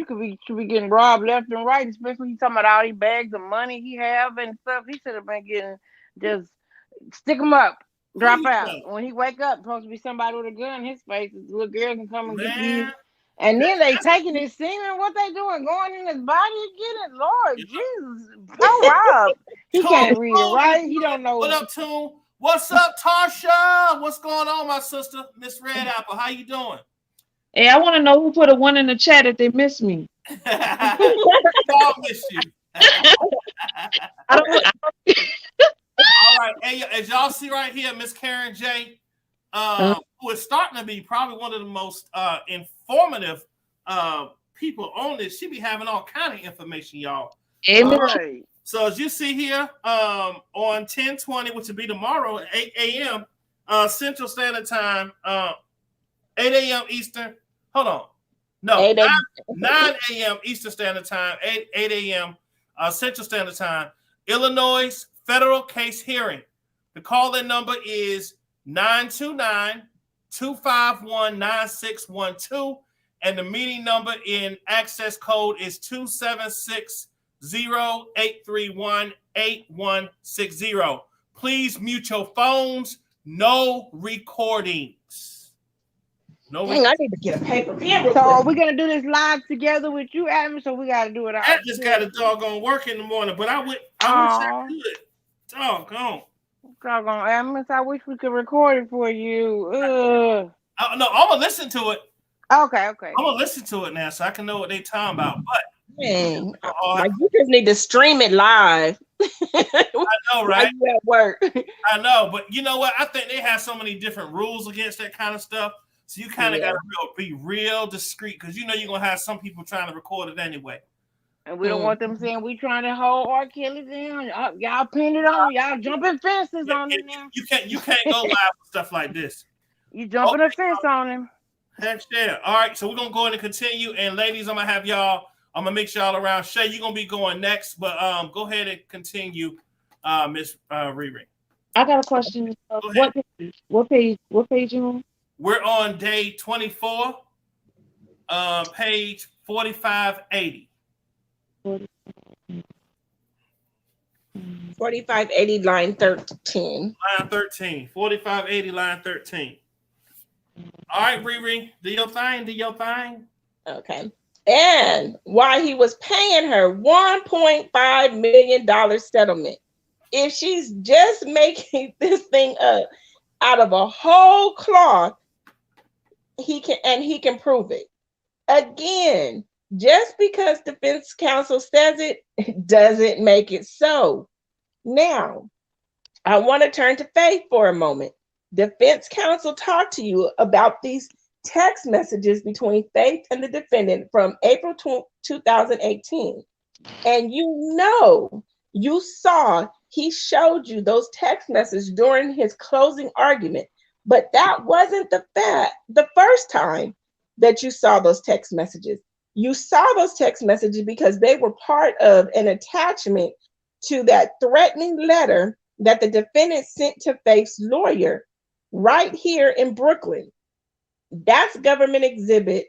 should be getting robbed left and right. Especially when you talking about all these bags of money he have and stuff. He should have been getting just stick him up, drop out. When he wake up, supposed to be somebody with a gun in his face. The little girl can come and get you. And then they taking his semen. What they doing? Going in his body again? Lord Jesus, oh Rob, he can't read it, right? He don't know. What up, Toon? What's up, Tarsha? What's going on, my sister, Miss Red Apple? How you doing? Hey, I want to know who put a one in the chat if they miss me. I'll miss you. I don't All right, hey, as y'all see right here, Miss Karen J, who is starting to be probably one of the most informative people on this. She be having all kind of information, y'all. Amen. Right. So as you see here, on 10/20, which will be tomorrow at 8 a.m. Central Standard Time, 8 a.m. Eastern. Hold on. No, 9 a.m. Eastern Standard Time, 8 a.m. Central Standard Time. Illinois federal case hearing. The call-in number is 929-251-9612, and the meeting number in access code is 276-0831-8160. Please mute your phones. No recordings. No. Dang, I need to get a paper pen. So are we gonna do this live together with you, Adam? So we gotta do it. I just got a doggone work in the morning, but I wish I could. Doggone. Doggone, Adam, I wish we could record it for you. No, I'm gonna listen to it. Okay. I'm gonna listen to it now, so I can know what they talking about. But dang, like you just need to stream it live. I know, right? You at work. I know, but you know what? I think they have so many different rules against that kind of stuff. So you kind of got to be real discreet, because you know you're going to have some people trying to record it anyway. And we don't want them saying we trying to hold RKelly down. Y'all pin it on. Y'all jumping fences on it now. You can't go live with stuff like this. You jumping a fence on him. Heck yeah. All right, so we're going to go ahead and continue. And ladies, I'm going to have y'all, I'm going to mix y'all around. Shay, you're going to be going next, but go ahead and continue, Miss Riri. I got a question. What page you on? We're on day 24, page 4580. 4580, line 13. Line 13. 4580, line 13. All right, Riri, do your thing. Okay. And why he was paying her $1.5 million settlement. If she's just making this thing up out of a whole cloth, he can prove it. Again, just because defense counsel says it doesn't make it so. Now, I want to turn to Faith for a moment. Defense counsel talked to you about these text messages between Faith and the defendant from April 2018. And you saw he showed you those text messages during his closing argument. But that wasn't the first time that you saw those text messages. You saw those text messages because they were part of an attachment to that threatening letter that the defendant sent to Faith's lawyer right here in Brooklyn. That's government exhibit.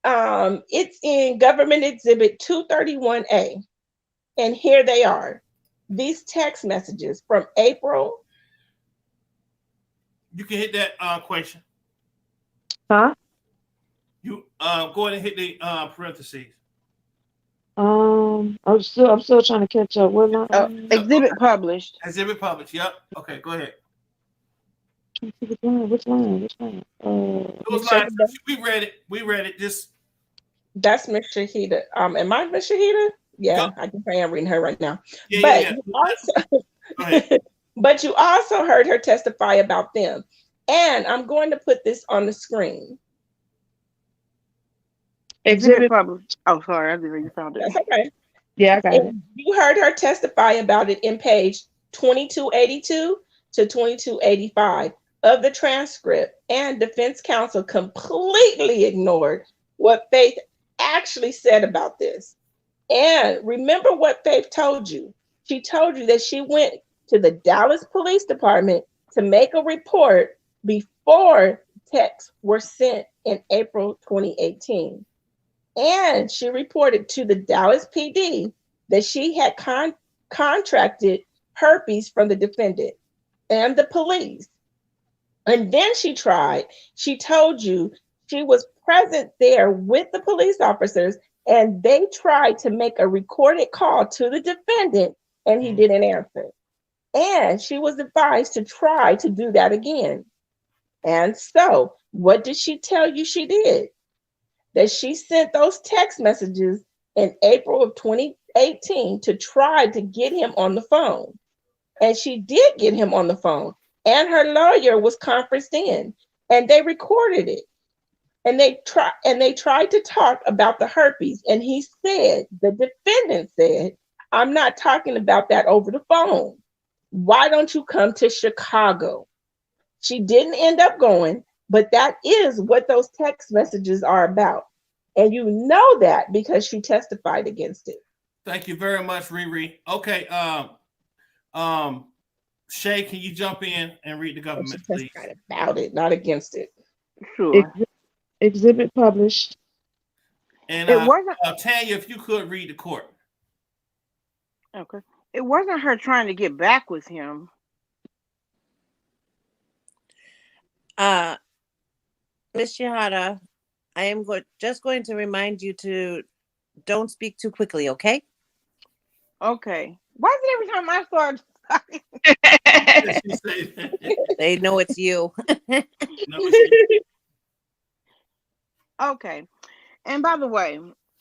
It's in government exhibit 231A. And here they are. These text messages from April. You can hit that question. Huh? You go ahead and hit the parentheses. I'm still trying to catch up. What line? Exhibit published. Exhibit published. Yep. Okay, go ahead. Which line? We read it. That's Miss Shahida. Am I Miss Shahida? Yeah, I can say I'm reading her right now. Yeah. But you also heard her testify about them. And I'm going to put this on the screen. Exhibit published. Oh, sorry, I didn't know you found it. That's okay. Yeah, I got it. You heard her testify about it in page 2282 to 2285 of the transcript, and defense counsel completely ignored what Faith actually said about this. And remember what Faith told you. She told you that she went to the Dallas Police Department to make a report before texts were sent in April 2018. And she reported to the Dallas PD that she had contracted herpes from the defendant and the police. And then she told you she was present there with the police officers, and they tried to make a recorded call to the defendant, and he didn't answer. And she was advised to try to do that again. And so what did she tell you she did? That she sent those text messages in April of 2018 to try to get him on the phone. And she did get him on the phone, and her lawyer was conferenced in, and they recorded it. And they tried to talk about the herpes. And he said, the defendant said, I'm not talking about that over the phone. Why don't you come to Chicago? She didn't end up going, but that is what those text messages are about. And you know that because she testified against it. Thank you very much, Riri. Okay, Shay, can you jump in and read the government, She please? testified about it, not against it. Sure. Exhibit published. And It wasn't Tanya, if you could read the court. okay. It wasn't her trying to get back with him. Miss Shihada, I am just going to remind you to don't speak too quickly, okay? Okay. Why is it every time I start talking? She said- They know it's you. No, she- Okay. And by the way,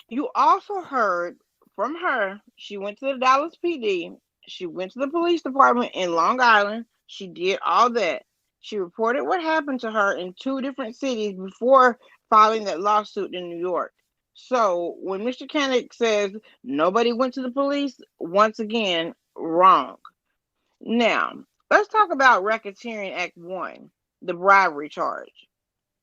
you also heard from her. She went to the Dallas PD. She went to the police department in Long Island. She did all that. She reported what happened to her in 2 different cities before filing that lawsuit in New York. So when Mr. Koenig says nobody went to the police, once again, wrong. Now, let's talk about Racketeering Act 1, the bribery charge.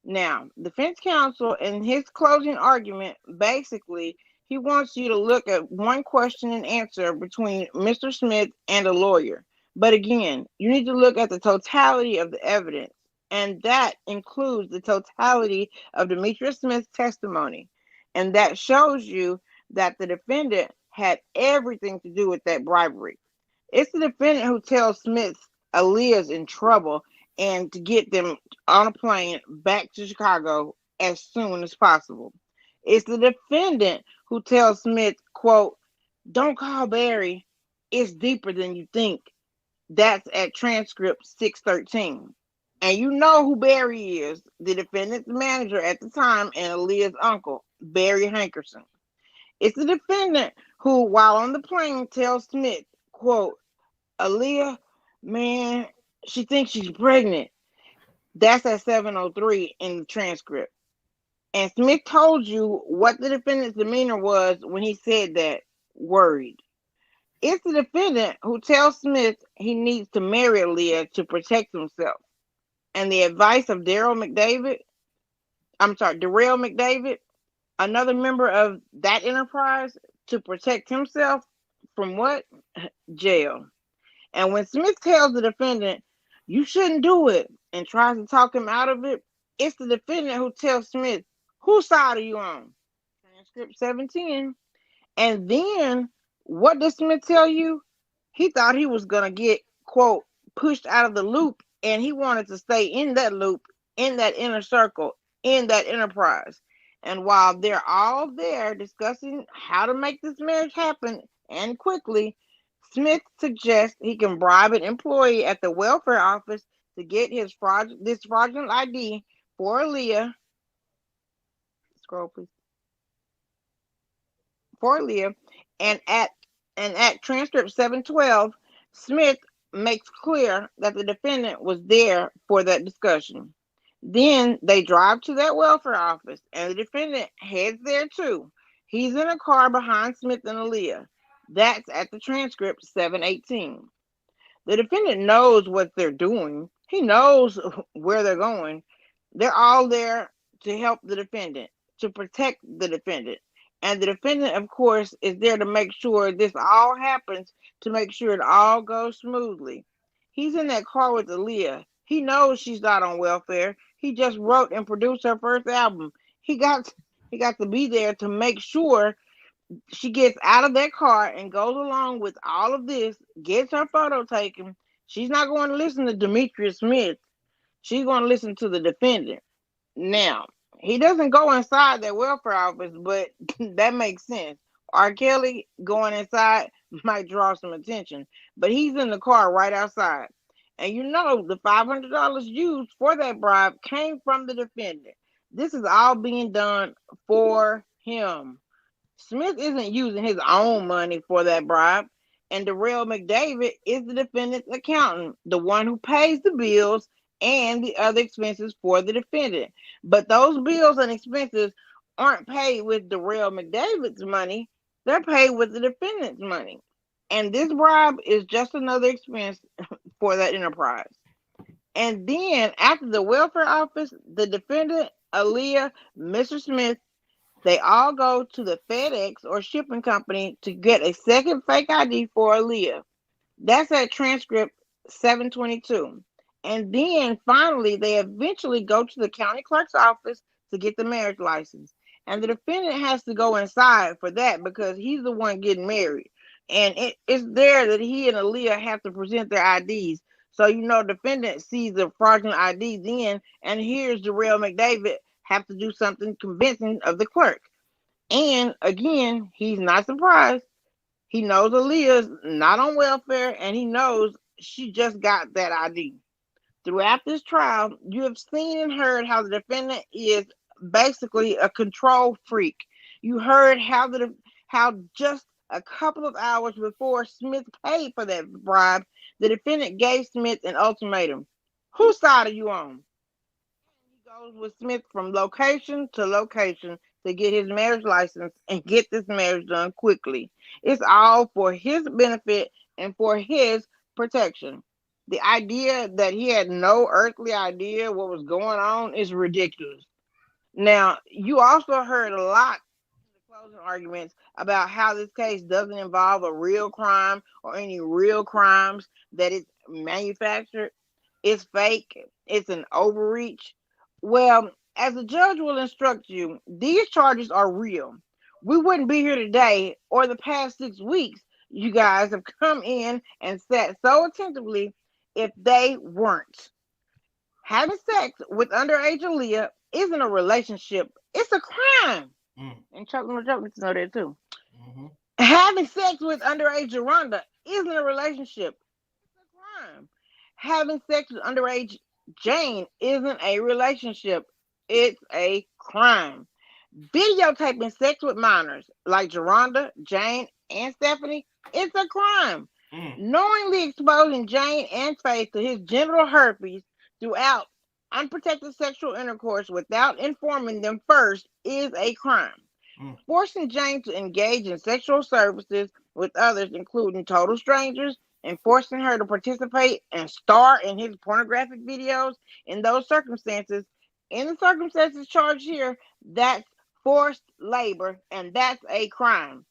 Now, defense counsel in his closing argument, basically, he wants you to look at one question and answer between Mr. Smith and a lawyer. But again, you need to look at the totality of the evidence, and that includes the totality of Demetrius Smith's testimony. And that shows you that the defendant had everything to do with that bribery. It's the defendant who tells Smith Aaliyah's in trouble and to get them on a plane back to Chicago as soon as possible. It's the defendant who tells Smith, quote, "Don't call Barry. It's deeper than you think." That's at transcript 613. And you know who Barry is, the defendant's manager at the time and Aaliyah's uncle, Barry Hankerson. It's the defendant who, while on the plane, tells Smith, quote, "Aaliyah, man, she thinks she's pregnant." That's at 703 in the transcript. And Smith told you what the defendant's demeanor was when he said that, worried. It's the defendant who tells Smith he needs to marry Aaliyah to protect himself. And the advice of Darrell McDavid, another member of that enterprise, to protect himself from what? Jail. And when Smith tells the defendant, "You shouldn't do it," and tries to talk him out of it, it's the defendant who tells Smith, "Whose side are you on?" Transcript 710. And then, what does Smith tell you? He thought he was going to get, quote, pushed out of the loop, and he wanted to stay in that loop, in that inner circle, in that enterprise. And while they're all there discussing how to make this marriage happen and quickly, Smith suggests he can bribe an employee at the welfare office to get this fraudulent ID for Aaliyah. Scroll, please. For Aaliyah, and at transcript 712, Smith makes clear that the defendant was there for that discussion. Then they drive to that welfare office, and the defendant heads there too. He's in a car behind Smith and Aaliyah. That's at the transcript 718. The defendant knows what they're doing. He knows where they're going. They're all there to help the defendant, to protect the defendant. And the defendant, of course, is there to make sure this all happens, to make sure it all goes smoothly. He's in that car with Aaliyah. He knows she's not on welfare. He just wrote and produced her first album. He got to be there to make sure she gets out of that car and goes along with all of this, gets her photo taken. She's not going to listen to Demetrius Smith. She's going to listen to the defendant. Now, he doesn't go inside that welfare office, but that makes sense. RKelly going inside might draw some attention, but he's in the car right outside. And you know the $500 used for that bribe came from the defendant. This is all being done for him. Smith isn't using his own money for that bribe. And Darrell McDavid is the defendant's accountant, the one who pays the bills and the other expenses for the defendant. But those bills and expenses aren't paid with Darrell McDavid's money. They're paid with the defendant's money. And this bribe is just another expense for that enterprise. And then after the welfare office, the defendant, Aaliyah, Mr. Smith, they all go to the FedEx or shipping company to get a second fake ID for Aaliyah. That's at transcript 722. And then finally, they eventually go to the county clerk's office to get the marriage license. And the defendant has to go inside for that because he's the one getting married. And it's there that he and Aaliyah have to present their IDs. So, defendant sees the fraudulent IDs in and hears Jarrell McDavid have to do something convincing of the clerk. And again, he's not surprised. He knows Aaliyah's not on welfare, and he knows she just got that ID. Throughout this trial, you have seen and heard how the defendant is basically a control freak. You heard how just a couple of hours before Smith paid for that bribe, the defendant gave Smith an ultimatum. Whose side are you on? He goes with Smith from location to location to get his marriage license and get this marriage done quickly. It's all for his benefit and for his protection. The idea that he had no earthly idea what was going on is ridiculous. Now, you also heard a lot in the closing arguments about how this case doesn't involve a real crime or any real crimes, that it's manufactured, it's fake, it's an overreach. Well, as the judge will instruct you, these charges are real. We wouldn't be here today or the past 6 weeks. You guys have come in and sat so attentively if they weren't. Having sex with underage Aaliyah isn't a relationship. It's a crime. And Chuck needs to know that too. Having sex with underage Rhonda isn't a relationship. It's a crime. Having sex with underage Jane isn't a relationship. It's a crime. Videotaping sex with minors like Geronda, Jane, and Stephanie, it's a crime. Knowingly exposing Jane and Faith to his genital herpes throughout unprotected sexual intercourse without informing them first is a crime. Forcing Jane to engage in sexual services with others, including total strangers, and forcing her to participate and star in his pornographic videos in the circumstances charged here, that's forced labor, and that's a crime.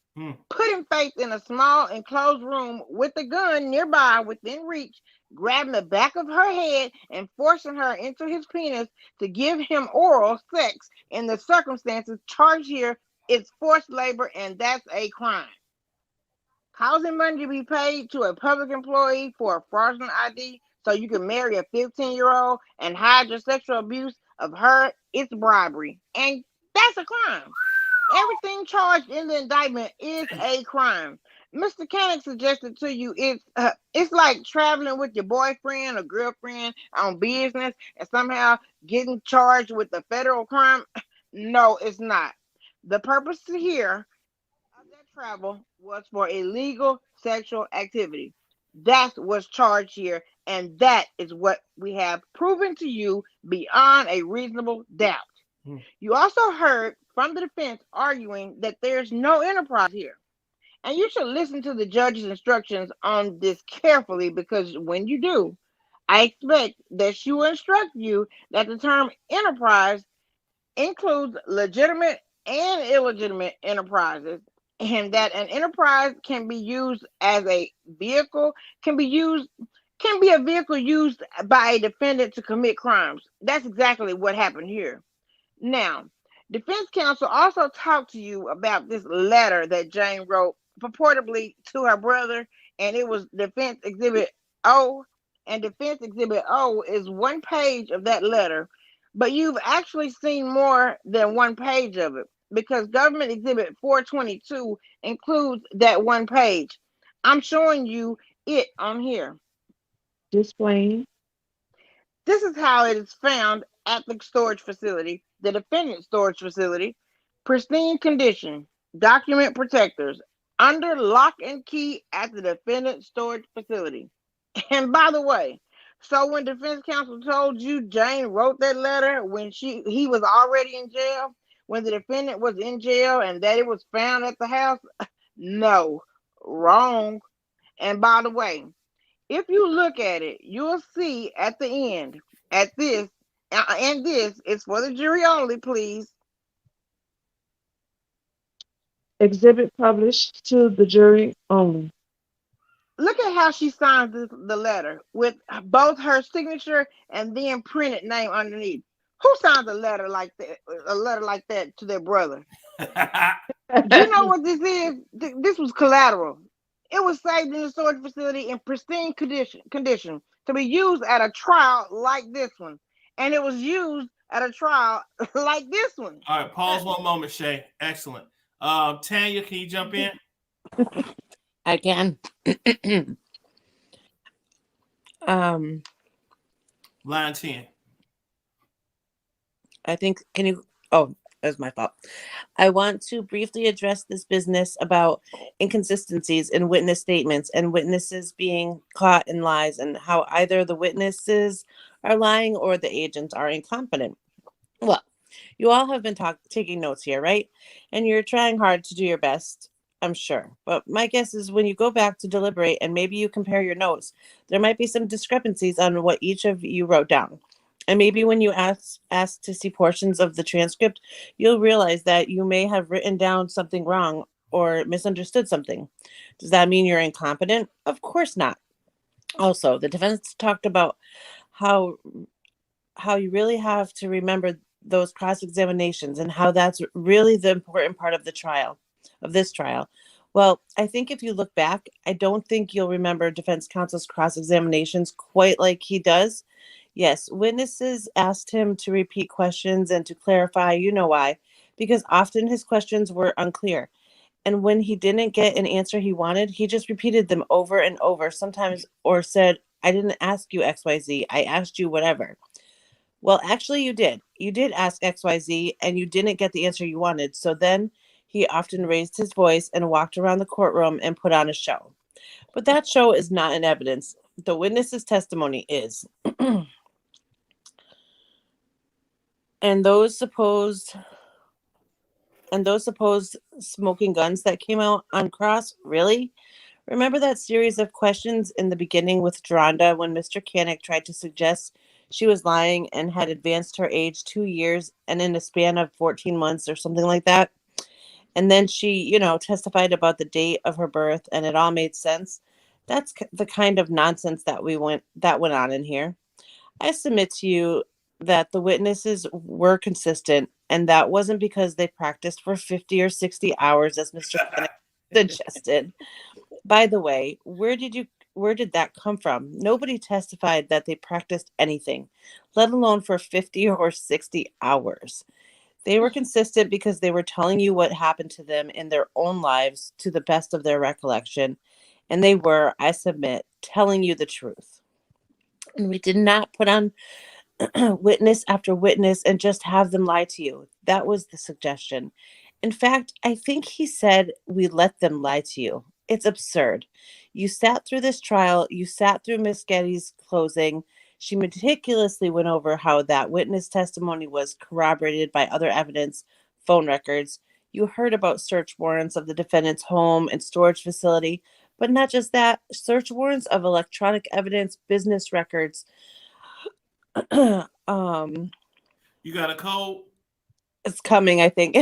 Putting Faith in a small enclosed room with a gun nearby within reach, grabbing the back of her head and forcing her into his penis to give him oral sex in the circumstances charged here is forced labor, and that's a crime. Causing money to be paid to a public employee for a fraudulent ID so you can marry a 15-year-old and hide your sexual abuse of her, it's bribery. And that's a crime. Everything charged in the indictment is a crime. Mr. Cannick suggested to you it's like traveling with your boyfriend or girlfriend on business and somehow getting charged with a federal crime. No, it's not. The purpose here of that travel was for illegal sexual activity. That's what's charged here, and that is what we have proven to you beyond a reasonable doubt. You also heard from the defense arguing that there's no enterprise here. And you should listen to the judge's instructions on this carefully, because when you do, I expect that she will instruct you that the term enterprise includes legitimate and illegitimate enterprises, and that an enterprise can be used as a vehicle, can be a vehicle used by a defendant to commit crimes. That's exactly what happened here. Now, defense counsel also talked to you about this letter that Jane wrote purportedly to her brother, and it was Defense Exhibit O, and Defense Exhibit O is one page of that letter, but you've actually seen more than one page of it, because Government Exhibit 422 includes that one page. I'm showing you it on here. Explain. This is how it is found at the storage facility, the defendant's storage facility. Pristine condition, document protectors, under lock and key at the defendant's storage facility. And by the way, so when defense counsel told you Jane wrote that letter when he was already in jail, when the defendant was in jail, and that it was found at the house, no, wrong. And by the way, if you look at it, you'll see at the end, at this, and this is for the jury only, please. Exhibit published to the jury only. Look at how she signs the letter with both her signature and then printed name underneath. Who signs a letter like that? A letter like that to their brother? Do you know what this is? This was collateral. It was saved in the storage facility in pristine condition to be used at a trial like this one, and it was used at a trial like this one. All right, pause one moment, Shay. Excellent. Tanya, can you jump in? I can. Line 10. I think, can you, oh, that's my fault. I want to briefly address this business about inconsistencies in witness statements and witnesses being caught in lies, and how either the witnesses are lying or the agents are incompetent. Well, you all have been taking notes here, right? And you're trying hard to do your best, I'm sure. But my guess is when you go back to deliberate and maybe you compare your notes, there might be some discrepancies on what each of you wrote down. And maybe when you ask to see portions of the transcript, you'll realize that you may have written down something wrong or misunderstood something. Does that mean you're incompetent? Of course not. Also, the defense talked about how you really have to remember those cross-examinations and how that's really the important part of the trial, of this trial. Well, I think if you look back, I don't think you'll remember defense counsel's cross-examinations quite like he does. Yes, witnesses asked him to repeat questions and to clarify, you know why, because often his questions were unclear. And when he didn't get an answer he wanted, he just repeated them over and over, sometimes, or said, I didn't ask you XYZ, I asked you whatever. Well, actually, you did. You did ask XYZ, and you didn't get the answer you wanted. So then he often raised his voice and walked around the courtroom and put on a show. But that show is not in evidence. The witness's testimony is. And those supposed smoking guns that came out on cross, really? Remember that series of questions in the beginning with Geronda when Mr. Canick tried to suggest she was lying and had advanced her age 2 years and in a span of 14 months or something like that? And then she, testified about the date of her birth and it all made sense. That's the kind of nonsense that went on in here. I submit to you that the witnesses were consistent, and that wasn't because they practiced for 50 or 60 hours, as Mr. Canick suggested. By the way, where did that come from? Nobody testified that they practiced anything, let alone for 50 or 60 hours. They were consistent because they were telling you what happened to them in their own lives to the best of their recollection. And they were, I submit, telling you the truth. And we did not put on witness after witness and just have them lie to you. That was the suggestion. In fact, I think he said we let them lie to you. It's absurd. You sat through this trial. You sat through Miss Getty's closing. She meticulously went over how that witness testimony was corroborated by other evidence, phone records. You heard about search warrants of the defendant's home and storage facility, but not just that, search warrants of electronic evidence, business records. You got a cold? It's coming, I think.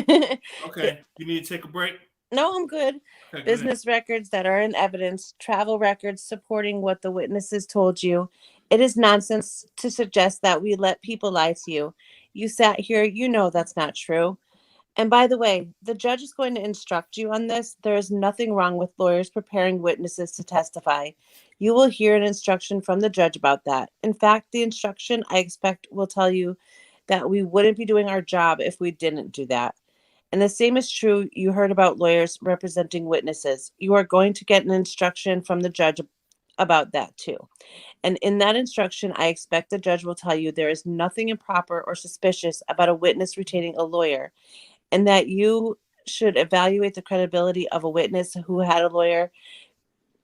Okay. You need to take a break? No, I'm good. Okay, Business records that are in evidence, travel records supporting what the witnesses told you. It is nonsense to suggest that we let people lie to you. You sat here, you know that's not true. And by the way, the judge is going to instruct you on this. There is nothing wrong with lawyers preparing witnesses to testify. You will hear an instruction from the judge about that. In fact, the instruction I expect will tell you that we wouldn't be doing our job if we didn't do that. And the same is true, you heard about lawyers representing witnesses. You are going to get an instruction from the judge about that too. And in that instruction, I expect the judge will tell you there is nothing improper or suspicious about a witness retaining a lawyer, and that you should evaluate the credibility of a witness who had a lawyer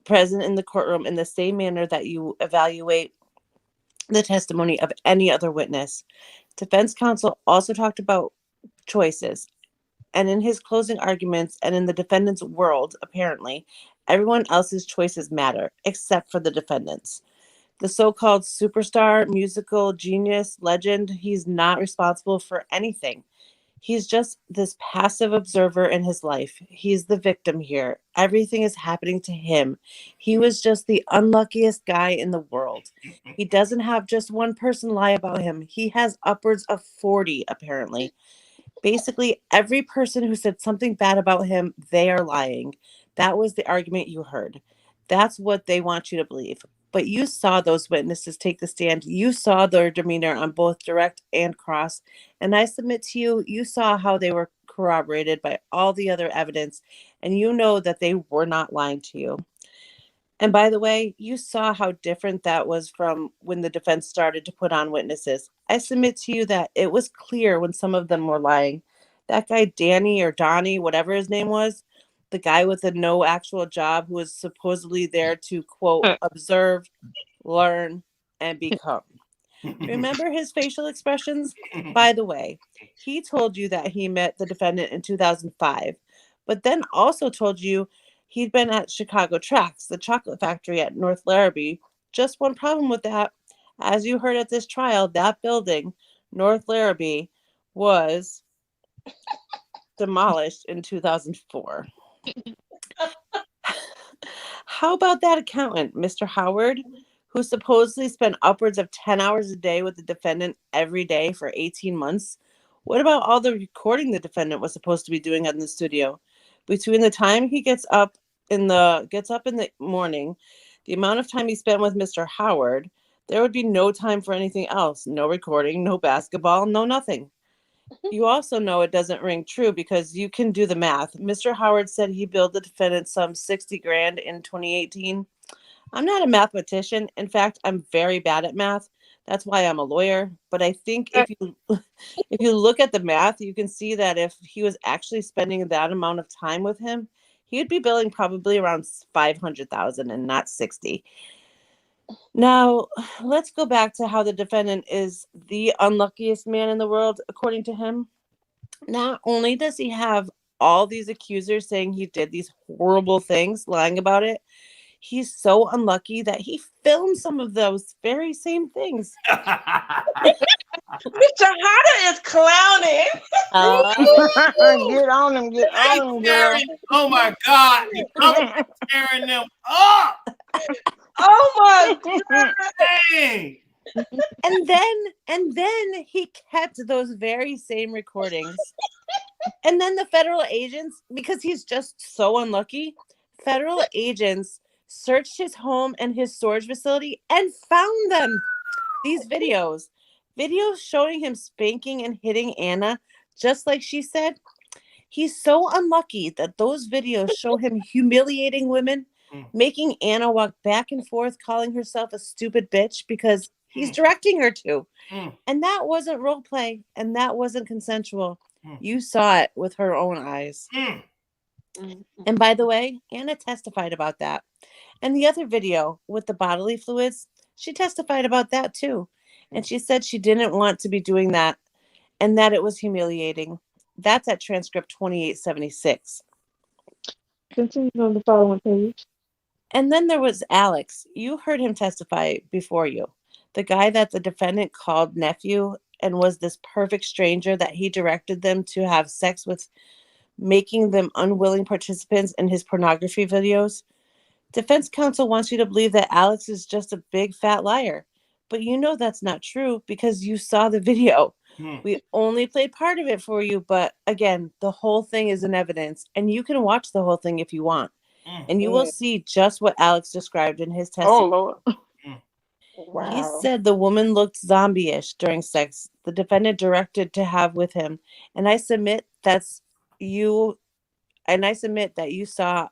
present in the courtroom in the same manner that you evaluate the testimony of any other witness. Defense counsel also talked about choices. And in his closing arguments and in the defendant's world, apparently, Everyone else's choices matter, except for the defendants. The so-called superstar, musical genius, legend, he's not responsible for anything. He's just this passive observer in his life. He's the victim here. Everything is happening to him. He was just the unluckiest guy in the world. He doesn't have just one person lie about him. He has upwards of 40, apparently. Basically, every person who said something bad about him, they are lying. That was the argument you heard. That's what they want you to believe. But you saw those witnesses take the stand. You saw their demeanor on both direct and cross. And I submit to you, you saw how they were corroborated by all the other evidence. And you know that they were not lying to you. And by the way, you saw how different that was from when the defense started to put on witnesses. I submit to you that it was clear when some of them were lying. That guy, Danny or Donnie, whatever his name was, the guy with the no actual job who was supposedly there to, quote, observe, learn, and become. Remember his facial expressions? By the way, he told you that he met the defendant in 2005, but then also told you he'd been at Chicago Tracks, the chocolate factory at North Larrabee. Just one problem with that. As you heard at this trial, that building, North Larrabee, was demolished in 2004. How about that accountant, Mr. Howard, who supposedly spent upwards of 10 hours a day with the defendant every day for 18 months? What about all the recording the defendant was supposed to be doing in the studio? Between the time he gets up in the morning, the amount of time he spent with Mr. Howard, there would be no time for anything else. No recording, no basketball, no nothing. You also know it doesn't ring true because you can do the math. Mr. Howard said he billed the defendant some $60,000 in 2018. I'm not a mathematician. In fact, I'm very bad at math. That's why I'm a lawyer. But I think if you look at the math, you can see that if he was actually spending that amount of time with him, he'd be billing probably around $500,000 and not 60. Now, let's go back to how the defendant is the unluckiest man in the world, according to him. Not only does he have all these accusers saying he did these horrible things, lying about it, he's so unlucky that he filmed some of those very same things. Mr. Hunter is clowning. Get on him, girl. Oh my God. I'm tearing them up. Oh my God. Dang. And then he kept those very same recordings. And then the federal agents, because he's just so unlucky, federal agents searched his home and his storage facility and found them. These videos showing him spanking and hitting Anna, just like she said. He's so unlucky that those videos show him humiliating women, making Anna walk back and forth, calling herself a stupid bitch because he's directing her to. And that wasn't role play, and that wasn't consensual. You saw it with her own eyes. And by the way, Anna testified about that. And the other video with the bodily fluids, she testified about that too. And she said she didn't want to be doing that and that it was humiliating. That's at transcript 2876. Continue on the following page. And then there was Alex. You heard him testify before you. The guy that the defendant called nephew and was this perfect stranger that he directed them to have sex with, making them unwilling participants in his pornography videos. Defense counsel wants you to believe that Alex is just a big fat liar. But you know that's not true because you saw the video. We only played part of it for you. But again, the whole thing is in evidence. And you can watch the whole thing if you want. And you will see just what Alex described in his testimony. Oh, Lord. Wow. He said the woman looked zombie-ish during sex. The defendant directed to have with him. And I submit that you saw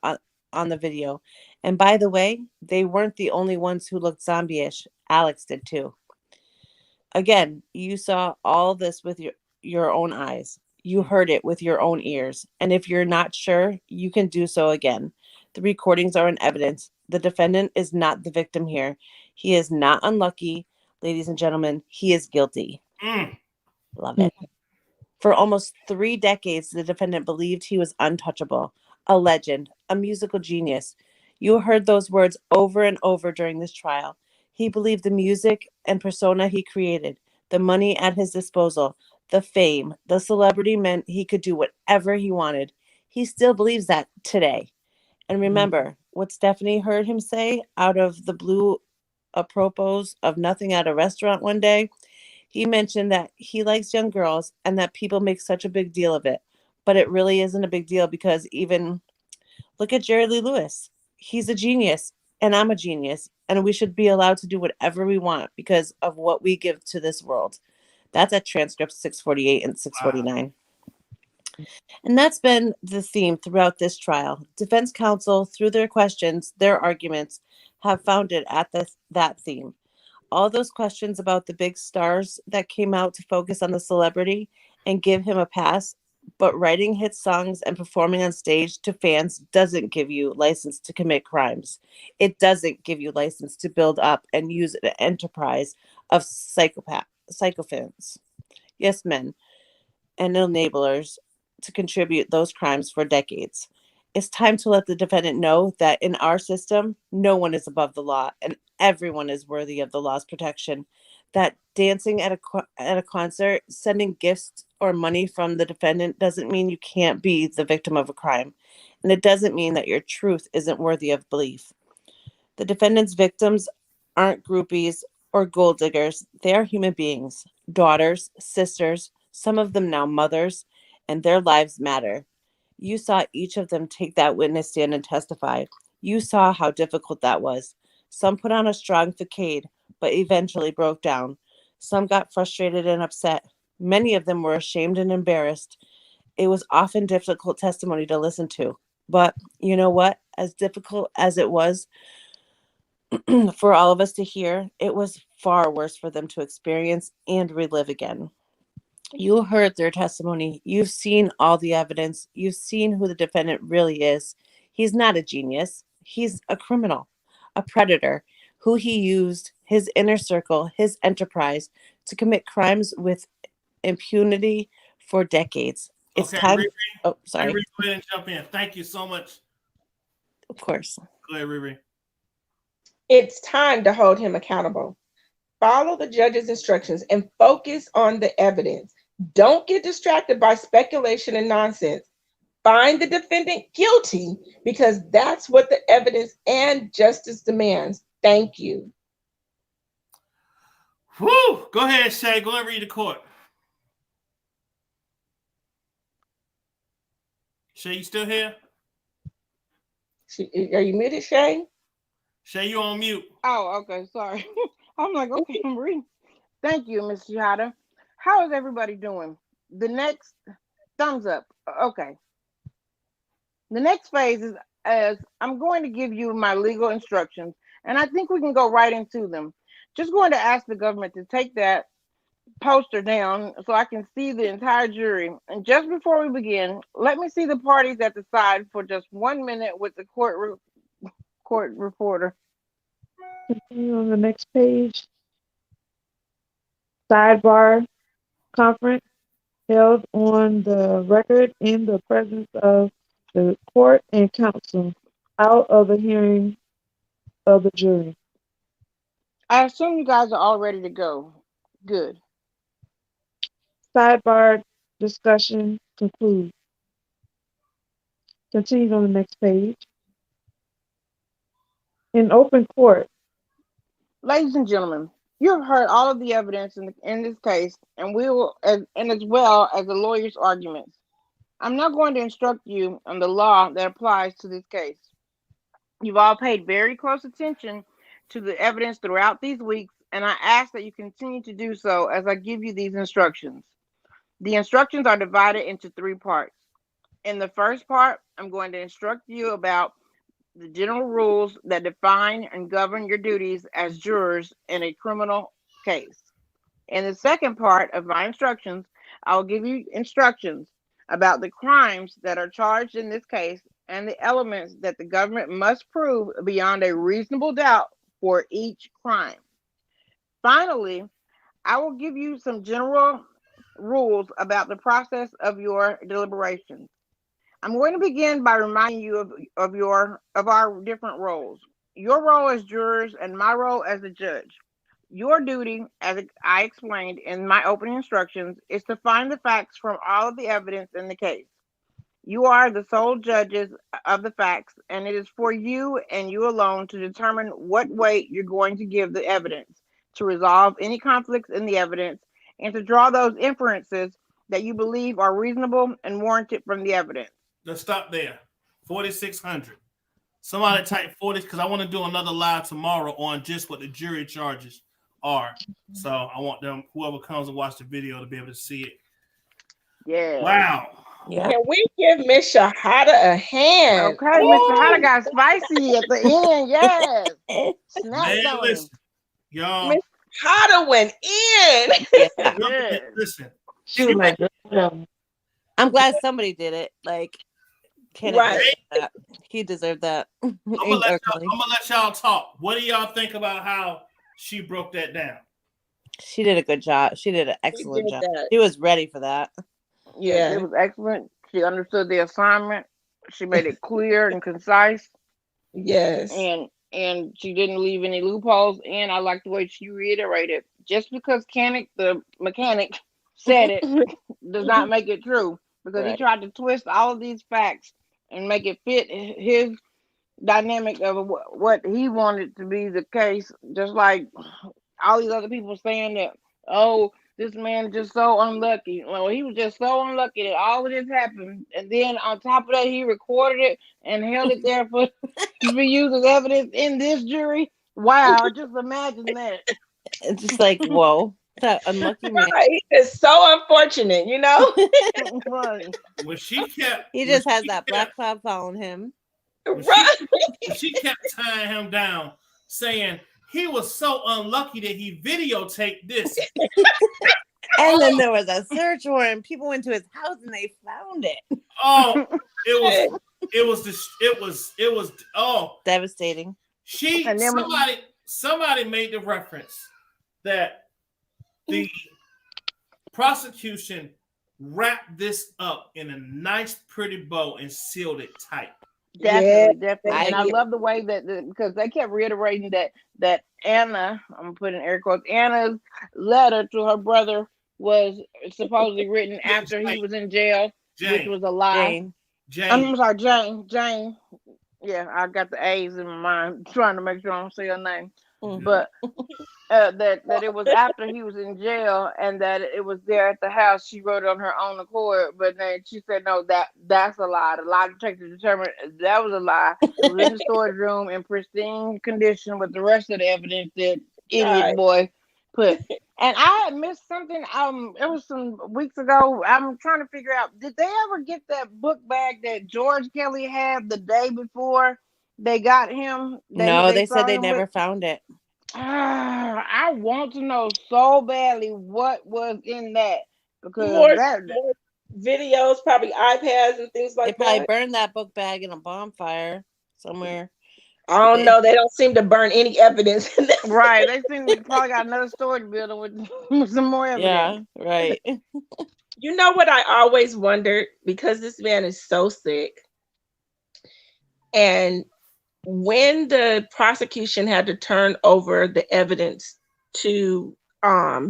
on the video. And by the way, they weren't the only ones who looked zombie-ish. Alex did too. Again, you saw all this with your own eyes. You heard it with your own ears. And if you're not sure, you can do so again. The recordings are in evidence. The defendant is not the victim here. He is not unlucky. Ladies and gentlemen, he is guilty. Love it. For almost 3 decades, the defendant believed he was untouchable, a legend, a musical genius. You heard those words over and over during this trial. He believed the music and persona he created, the money at his disposal, the fame, the celebrity meant he could do whatever he wanted. He still believes that today. And remember what Stephanie heard him say out of the blue apropos of nothing at a restaurant one day? He mentioned that he likes young girls and that people make such a big deal of it. But it really isn't a big deal because even look at Jerry Lee Lewis. He's a genius and I'm a genius. And we should be allowed to do whatever we want because of what we give to this world. That's at transcripts 648 and 649. And that's been the theme throughout this trial. Defense counsel, through their questions, their arguments, have found it at that theme. All those questions about the big stars that came out to focus on the celebrity and give him a pass, but writing hit songs and performing on stage to fans doesn't give you license to commit crimes. It doesn't give you license to build up and use an enterprise of psychophants, yes men, and enablers to contribute those crimes for decades. It's time to let the defendant know that in our system, no one is above the law and everyone is worthy of the law's protection. That dancing at a concert, sending gifts or money from the defendant doesn't mean you can't be the victim of a crime. And it doesn't mean that your truth isn't worthy of belief. The defendant's victims aren't groupies or gold diggers. They are human beings, daughters, sisters, some of them now mothers, and their lives matter. You saw each of them take that witness stand and testify. You saw how difficult that was. Some put on a strong facade, but eventually broke down. Some got frustrated and upset. Many of them were ashamed and embarrassed. It was often difficult testimony to listen to. But you know what? As difficult as it was for all of us to hear, it was far worse for them to experience and relive again. You heard their testimony. You've seen all the evidence. You've seen who the defendant really is. He's not a genius. He's a criminal, a predator who he used his inner circle, his enterprise to commit crimes with impunity for decades. It's Okay, time. Riri. Oh, sorry. Riri, go ahead and jump in. Thank you so much. Of course. Go ahead, Riri. It's time to hold him accountable. Follow the judge's instructions and focus on the evidence. Don't get distracted by speculation and nonsense. Find the defendant guilty because that's what the evidence and justice demands. Thank you. Whew. Go ahead, Shay. Go ahead and read the court. Shay, you still here? Are you muted, Shay? Shay, you on mute. Oh, okay. Sorry. I'm like, okay, I'm reading. Thank you, Ms. Shihada. How is everybody doing? The next thumbs up. Okay. The next phase is as I'm going to give you my legal instructions, and I think we can go right into them. Just going to ask the government to take that poster down so I can see the entire jury. And just before we begin, let me see the parties at the side for just 1 minute with the court reporter. Continue on the next page. Sidebar conference held on the record in the presence of the court and counsel out of the hearing of the jury. I assume you guys are all ready to go. Good. Sidebar discussion concludes. Continue on the next page. In open court. Ladies and gentlemen, you have heard all of the evidence in this case, and as well as the lawyer's arguments. I'm now going to instruct you on the law that applies to this case. You've all paid very close attention to the evidence throughout these weeks, and I ask that you continue to do so as I give you these instructions. The instructions are divided into 3 parts. In the first part, I'm going to instruct you about the general rules that define and govern your duties as jurors in a criminal case. In the second part of my instructions, I will give you instructions about the crimes that are charged in this case and the elements that the government must prove beyond a reasonable doubt for each crime. Finally, I will give you some general rules about the process of your deliberations. I'm going to begin by reminding you of our different roles. Your role as jurors and my role as a judge. Your duty, as I explained in my opening instructions, is to find the facts from all of the evidence in the case. You are the sole judges of the facts, and it is for you and you alone to determine what weight you're going to give the evidence, to resolve any conflicts in the evidence, and to draw those inferences that you believe are reasonable and warranted from the evidence. Let's stop there. 4,600. Somebody type 40 because I want to do another live tomorrow on just what the jury charges are. So I want them, whoever comes and watch the video, to be able to see it. Yeah. Wow. Yeah. Can we give Miss Shahada a hand? Okay, Mr. Hunter got spicy at the end. Yes. Man, listen, y'all. Miss Shahada went in. Yeah. Yes. Listen. She was like, I'm glad somebody did it. Like, Kenneth Right. deserved that. He deserved that. I'm gonna let y'all talk. What do y'all think about how she broke that down? She did a good job. She did an excellent did job. that. She was ready for that. Yeah, it was excellent. She understood the assignment. She made it clear and concise, Yes. and she didn't leave any loopholes. And I like the way she reiterated: just because the mechanic said it does not make it true, because he Right. tried to twist all of these facts and make it fit his dynamic of what he wanted to be the case. Just like all these other people saying that, oh, this man is just so unlucky. Well, he was just so unlucky that all of this happened, and then on top of that, he recorded it and held it there for to be used as evidence in this jury. Wow, just imagine that. It's just like, whoa, that unlucky man. Right. It's so unfortunate, you know? Right. When she kept, He just has that black cloud following him. Right. she kept tying him down, saying he was so unlucky that he videotaped this. And then there was a search warrant. People went to his house and they found it. Oh, it was Devastating. And then somebody made the reference that the prosecution wrapped this up in a nice, pretty bow and sealed it tight. Definitely. And I agree. love the way that because they kept reiterating that Anna, I'm gonna put in air quotes, Anna's letter to her brother was supposedly written after he was in jail, which was a lie. Jane. I'm sorry, Jane. Yeah, I got the A's in my mind, trying to make sure I don't say her name. Mhm. But that it was after he was in jail, and that it was there at the house. She wrote it on her own accord, but then she said, "No, that's a lie." The lie detector determined that was a lie. It was in the storage room in pristine condition with the rest of the evidence that idiot boy put. And I had missed something. It was some weeks ago. I'm trying to figure out, did they ever get that book bag that George Kelly had the day before they got him? No, they said saw they him never with? found it. I want to know so badly what was in that, because More that videos, probably iPads and things They like probably that. burned that book bag in a bonfire somewhere. I don't know. They don't seem to burn any evidence in that. right. They seem to probably got another storage building with some more evidence. Yeah, right. You know what I always wondered, because this man is so sick, and when the prosecution had to turn over the evidence to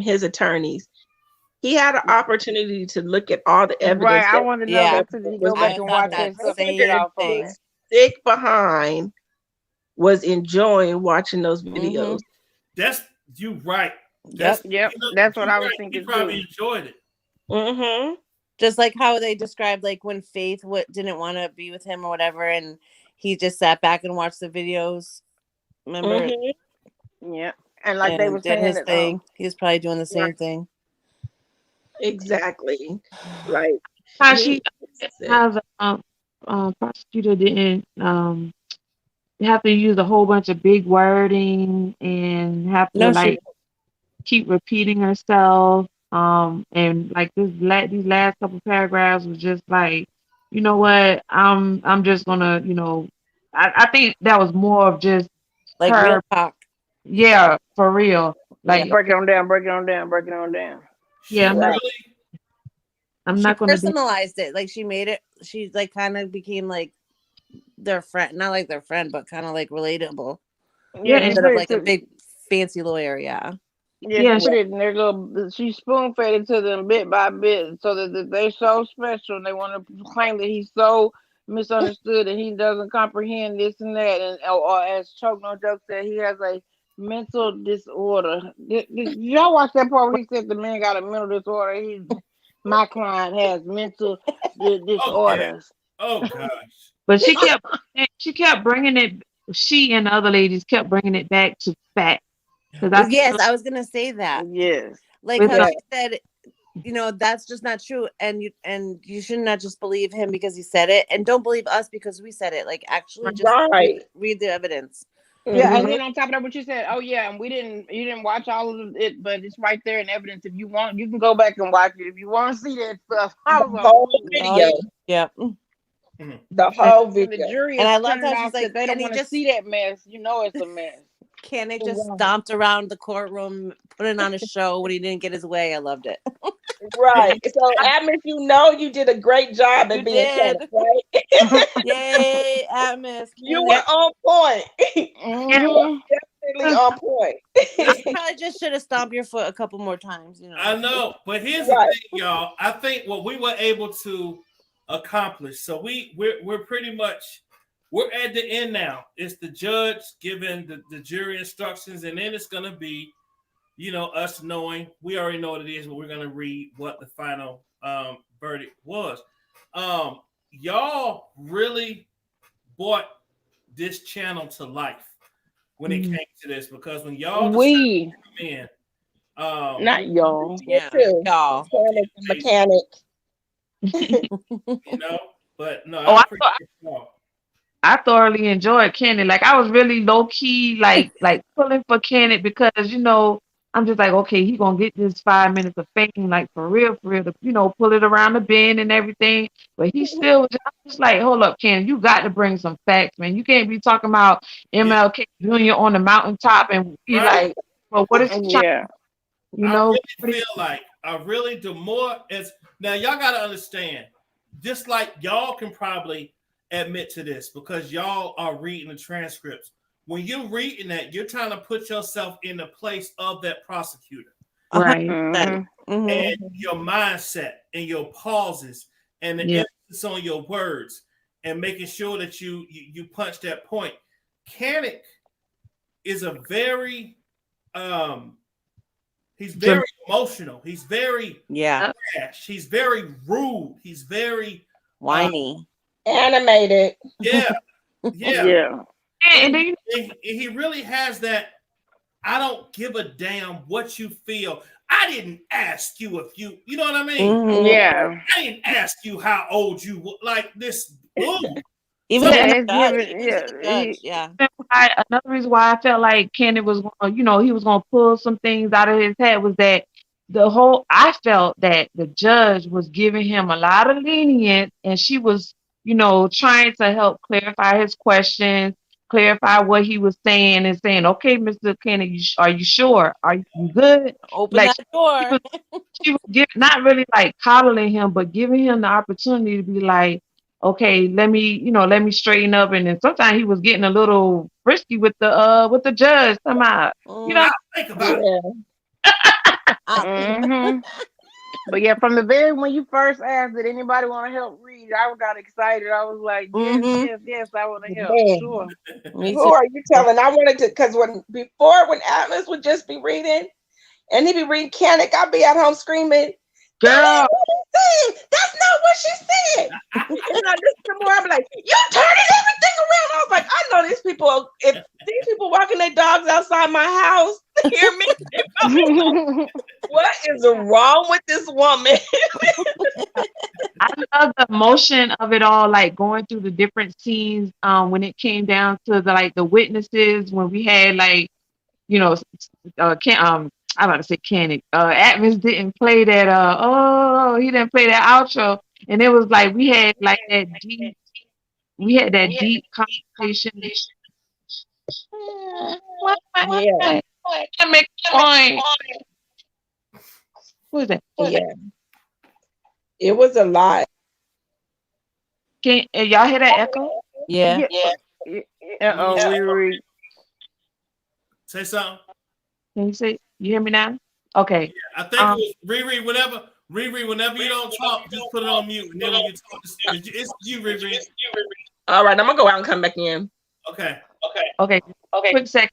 his attorneys, he had an opportunity to look at all the evidence. Right. I want to know Yeah. that, to go back and watch that stuff and get off on it. Sick behind was enjoying watching those videos. That's you right. Yep. Yep. That's what I was He thinking probably too. enjoyed it. Mm-hmm. Just like how they described, like when Faith didn't want to be with him or whatever, and he just sat back and watched the videos. Remember? Mm-hmm. Yeah. And like And they were did saying his that, thing. He was probably doing the same thing. Exactly. Like how the prosecutor didn't have to use a whole bunch of big wording and have to No, she keep repeating herself. And like these last couple paragraphs was just like, you know what, I'm just gonna, I think that was more of just like her, real talk. yeah, for real. Like, break it on down. yeah, Really? I'm She not going to be. personalized it. Like she made it. She like kind of became like their friend, not like their friend, but kind of like relatable Yeah, she instead put of it like a to big fancy lawyer. Yeah. she yeah, put it in their little. She spoon fed it to them bit by bit, so that they're so special and they want to claim that he's so misunderstood and he doesn't comprehend this and that, and or as Choke No Joke said, he has a mental disorder. Did y'all watch that part where he said the man got a mental disorder? My client has mental Oh yeah. disorders. Oh gosh. but she kept bringing it. She and the other ladies kept bringing it back to fact because I Yes, feel I was gonna say that. Yes. Like with how the she said, that's just not true, and you should not just believe him because he said it, and don't believe us because we said it. Like actually, just Right. read the evidence. Yeah, and Mhm. then on top of that, what you said, oh yeah, and you didn't watch all of it, but it's right there in evidence. If you want, you can go back and watch it if you want to see that stuff. I was The like, whole ooh. video. Yeah. The whole And the video. jury And is I loved turning how she's off that like, they don't want to see that mess. You know it's a mess. Kenny just Right. stomped around the courtroom, putting on a show when he didn't get his way. I loved it. Right. So, Admin, you did a great job You at being did. Kenneth, right? Yay, Atmos. You were on point. You were Mhm. definitely on point. You probably just should have stomped your foot a couple more times, I know, but here's the Right. thing, y'all. I think what we were able to accomplish. So we're pretty much we're at the end now. It's the judge giving the jury instructions, and then it's gonna be, us knowing we already know what it is, but we're gonna read what the final verdict was. Y'all really brought this channel to life when it came to this, because when y'all decided We, to come in, not y'all. Yeah, Too. y'all. Mechanic. but no, Oh, I appreciate y'all. I thoroughly enjoyed Kenneth. Like I was really low key, like pulling for Kenneth because I'm just like, okay, he gonna get this 5 minutes of fame, like for real, to pull it around the bend and everything. But he still was just like, hold up, Kenneth, you got to bring some facts, man. You can't be talking about MLK Jr. on the mountaintop and be Right. like, well, what is he trying? Yeah. I really feel like the more is now y'all gotta understand, just like y'all can probably admit to this because y'all are reading the transcripts. When you're reading that, you're trying to put yourself in the place of that prosecutor. Right. Mhm. And your mindset and your pauses and the emphasis on your words and making sure that you punch that point. Kanik is a very he's very emotional. He's very brash. He's very rude. He's very whiny. Animated. Yeah. And he really has that. I don't give a damn what you feel. I didn't ask you if you know what I mean? Yeah. I didn't ask you how old you were. Like this. Even another reason why I felt like Kenneth was going, he was going to pull some things out of his head was that I felt that the judge was giving him a lot of lenience, and she was, trying to help clarify his questions, clarify what he was saying, and saying, okay, Mr. Kenneth, are you sure? Are you good? Open that door. She was not really like coddling him, but giving him the opportunity to be like, okay, let me straighten up. And then sometimes he was getting a little frisky with the judge. Somehow, think about it. But yeah, from the very when you first asked, did anybody want to help read? I got excited. I was like, yes, I want to help. Sure. Who are you telling? I wanted to, because when Atlas would just be reading, and he'd be reading Kanik, I'd be at home screaming, girl, that's not what she said. And I listen more, I'm like, you turning everything around. I was like, I know these people, if these people walking their dogs outside my house, hear me. What is wrong with this woman? I love the emotion of it all, like going through the different scenes when it came down to the witnesses, when we had I'm about to say Kenneth. Atmos didn't play that he didn't play that outro. And it was like we had that deep conversation. Yeah. Make point. Who is that? Yeah. It was a lot. Can y'all hear that echo? Yeah. Riri. Say something. Can you say you hear me now? Okay. I think it was Riri. Whenever you don't talk, just put it on mute. And then when you talk, it's you, Riri. All right, I'm gonna go out and come back in. Okay. Quick second.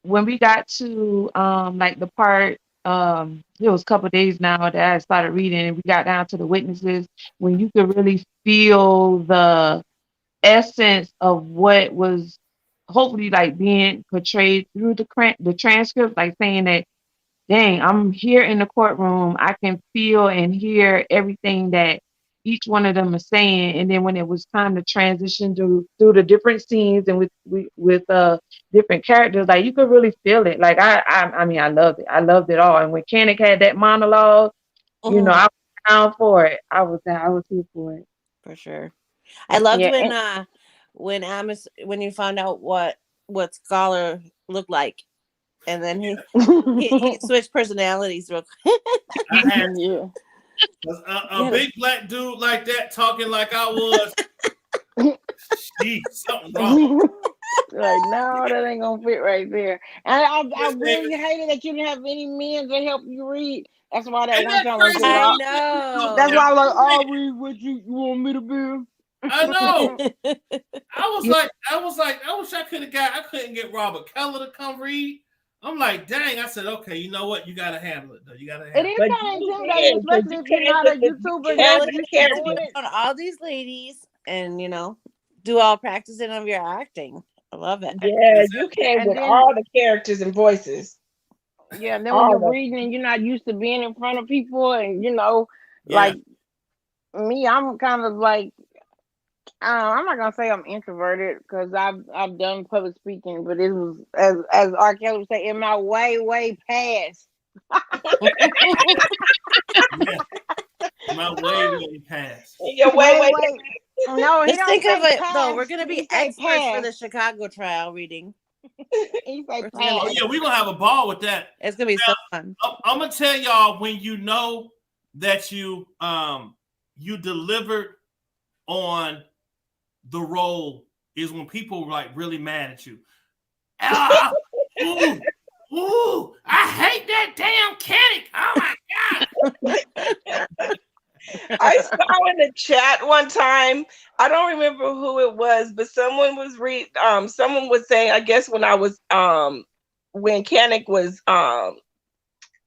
When we got to like the part, it was a couple of days now that I started reading, and we got down to the witnesses, when you could really feel the essence of what was hopefully like being portrayed through the transcript, like saying that, dang, I'm here in the courtroom, I can feel and hear everything that each one of them is saying. And then when it was time to transition through the different scenes and with different characters, like you could really feel it. Like I mean, I loved it all. And when Kanik had that monologue, you know, I was down for it. I was here for it. For sure. I loved when you found out what Scholar looked like, and then he switched personalities real quick. A big black dude like that talking like I was. Jeez, something wrong. Like, no, that ain't gonna fit right there. And I really hated that you didn't have any men to help you read. That's why that one time I know. That's why I was like, I'll read what you want me to do. I know. I was like, I wish I couldn't get Robert Keller to come read. I'm like, dang. I said, okay, you know what? You gotta handle it though. You gotta handle it. It is kind of intimidating, especially if you're not a YouTuber. You can't on all these ladies and do all practicing of your acting. I love it. Yeah, you came with all the characters and voices. Yeah, and then when you're reading and you're not used to being in front of people, and like me, I'm kind of like, I'm not gonna say I'm introverted because I've done public speaking, but it was as RKelly would say, in my way past. My way past. Your way. No, just think of it though. We're gonna be experts for the Chicago trial reading. Oh yeah, we're gonna have a ball with that. It's gonna be so fun. I'm gonna tell y'all when you know that you delivered on the role is when people like really mad at you. Ooh, I hate that damn Kanik. Oh my god. I saw in the chat one time, I don't remember who it was, but someone was saying, I guess when when Kanik was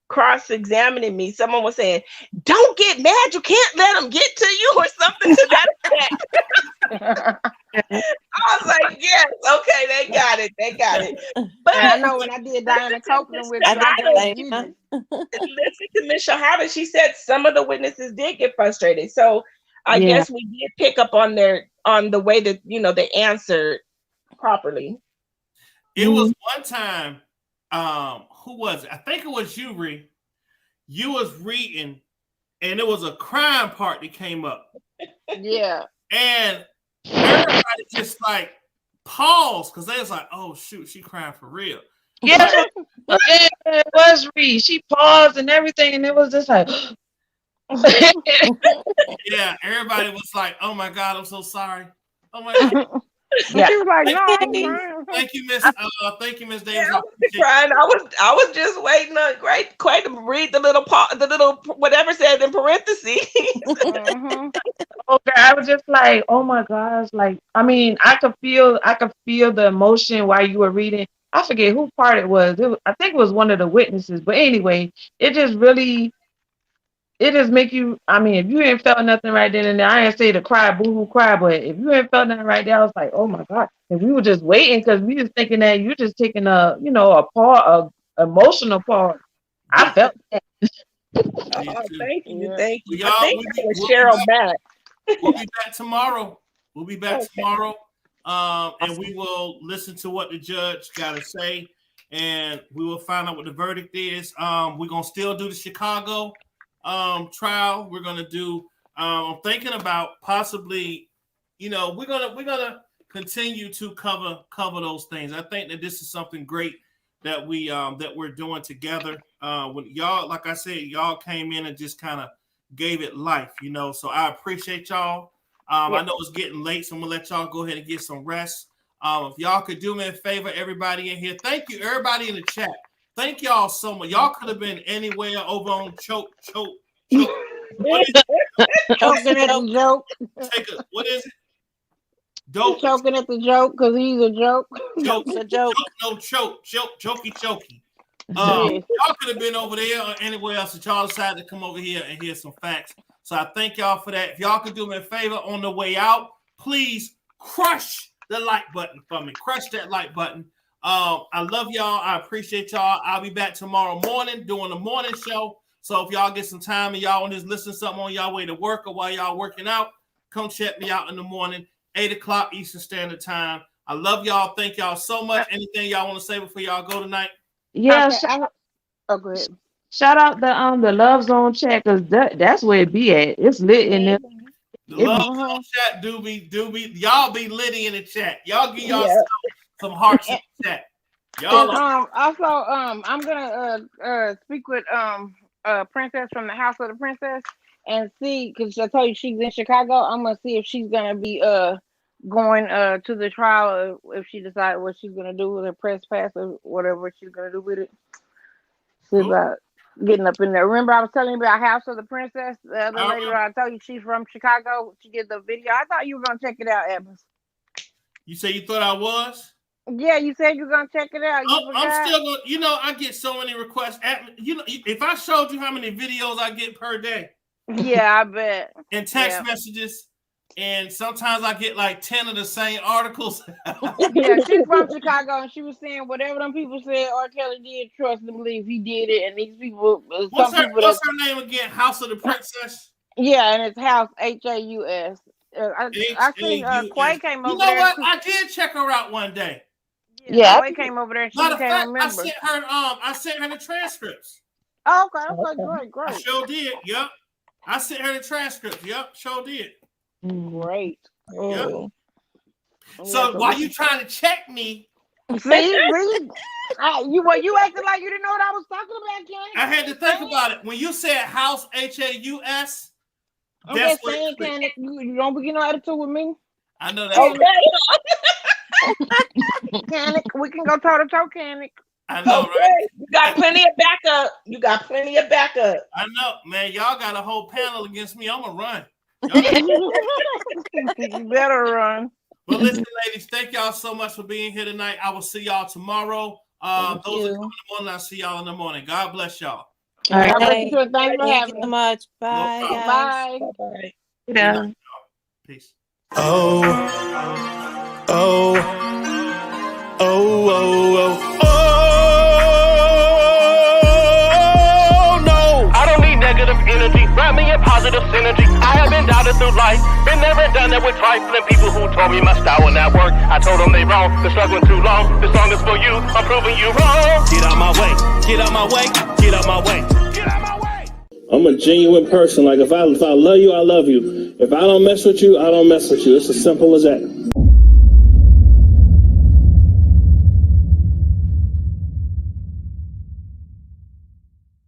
cross-examining me, someone was saying, don't get mad, you can't let them get to you, or something to that effect. I was like, yes, okay, they got it. But I know when I did Diana Copeland with listen to Miss Shahada, she said some of the witnesses did get frustrated. So I guess we did pick up on the way that they answered properly. It was one time, who was it? I think it was you, Ree. You was reading, and it was a crime part that came up. Yeah. And everybody just like paused because they was like, oh shoot, she crying for real. Yeah, it was Ree. She paused and everything, and it was just like yeah, everybody was like, oh my god, I'm so sorry. Oh my god. Yeah. She was like, no, thank you, Miss Davis. Yeah, I was crying. I was just waiting on Quay to read the little whatever said in parentheses. Okay, I was just like, oh my gosh, like I mean, I could feel the emotion while you were reading. I forget who part it was. I think it was one of the witnesses, but anyway, it just make you, I mean, if you ain't felt nothing right then and there, I ain't say to cry, boo-hoo cry, but if you ain't felt nothing right there, I was like, oh my God. And we were just waiting because we was thinking that you're just taking a emotional part. I felt that. Oh, thank you. Thank you. Y'all, I think that was Cheryl back. We'll be back tomorrow. And we will listen to what the judge got to say, and we will find out what the verdict is. We're going to still do the Chicago trial. We're gonna do I'm thinking about possibly, we're gonna continue to cover those things. I think that this is something great that we're doing together. When y'all, like I said, y'all came in and just kind of gave it life, you know. So I appreciate y'all. I know it's getting late, so I'm gonna let y'all go ahead and get some rest. If y'all could do me a favor, everybody in here, thank you, everybody in the chat. Thank y'all so much. Y'all could have been anywhere over on choke. What is it? Choking at the joke. What is it? Dope. Choking at the joke because he's a joke. Jokey. Y'all could have been over there or anywhere else, but y'all decided to come over here and hear some facts. So I thank y'all for that. If y'all could do me a favor on the way out, please crush the like button for me. Crush that like button. I love y'all. I appreciate y'all. I'll be back tomorrow morning doing the morning show. So if y'all get some time and y'all want to listen to something on y'all way to work or while y'all working out, come check me out in the morning, 8 o'clock Eastern Standard Time. I love y'all. Thank y'all so much. Anything y'all want to say before y'all go tonight? Yeah. Go ahead. Shout out the Love Zone chat because that's where it be at. It's lit in there. The Love Zone chat do be y'all be litty in the chat. Y'all give y'all some hearts in the chat. Y'all also I'm gonna speak with Princess from the House of the Princess and see, because I told you she's in Chicago. I'm gonna see if she's gonna be going to the trial, if she decides what she's gonna do with her press pass or whatever she's gonna do with it. She's getting up in there. Remember I was telling you about House of the Princess, the other lady where I told you she's from Chicago. She did the video. I thought you were gonna check it out, Evans. You say you thought I was? Yeah, you said you're gonna check it out. I'm still gonna, you know, I get so many requests. You know, if I showed you how many videos I get per day. Yeah, I bet. And text messages, and sometimes I get like 10 of the same articles. Yeah, she's from Chicago, and she was saying whatever them people said RKelly did, trust and believe he did it. And these people, what's her name again? House of the Princess. Yeah, and it's House Haus. I think Quay came over there. You know what? I did check her out one day. Yeah, Quay came over there. And she became a member. I sent her the transcripts. Oh, okay, great. I sure did. Yep. I sent her the transcripts. Yep, sure did. Great. Yep. So while you trying to check me, see, you acting like you didn't know what I was talking about, Kenny. I had to think about it. When you said House Haus, I'm just saying, Kenny, you don't begin no attitude with me. I know that. Okay. Kenny, we can go toe to toe, Kenny. I know, right? You got plenty of backup. I know, man. Y'all got a whole panel against me. I'm gonna run. You better run. But listen, ladies, thank y'all so much for being here tonight. I will see y'all tomorrow. Those who come in the morning, I'll see y'all in the morning. God bless y'all. All right. Thank you so much. Bye. No bye. Bye. Yeah. Peace. Oh no. I don't need negative energy. Wrap me in positive synergy. I have been doubted through life. Been there and done that with trifling people who told me my style would not work. I told them they wrong. They're struggling too long. This song is for you. I'm proving you wrong. Get out my way. Get out my way. Get out my way. Get out my way. I'm a genuine person. Like if I love you, I love you. If I don't mess with you, I don't mess with you. It's as simple as that.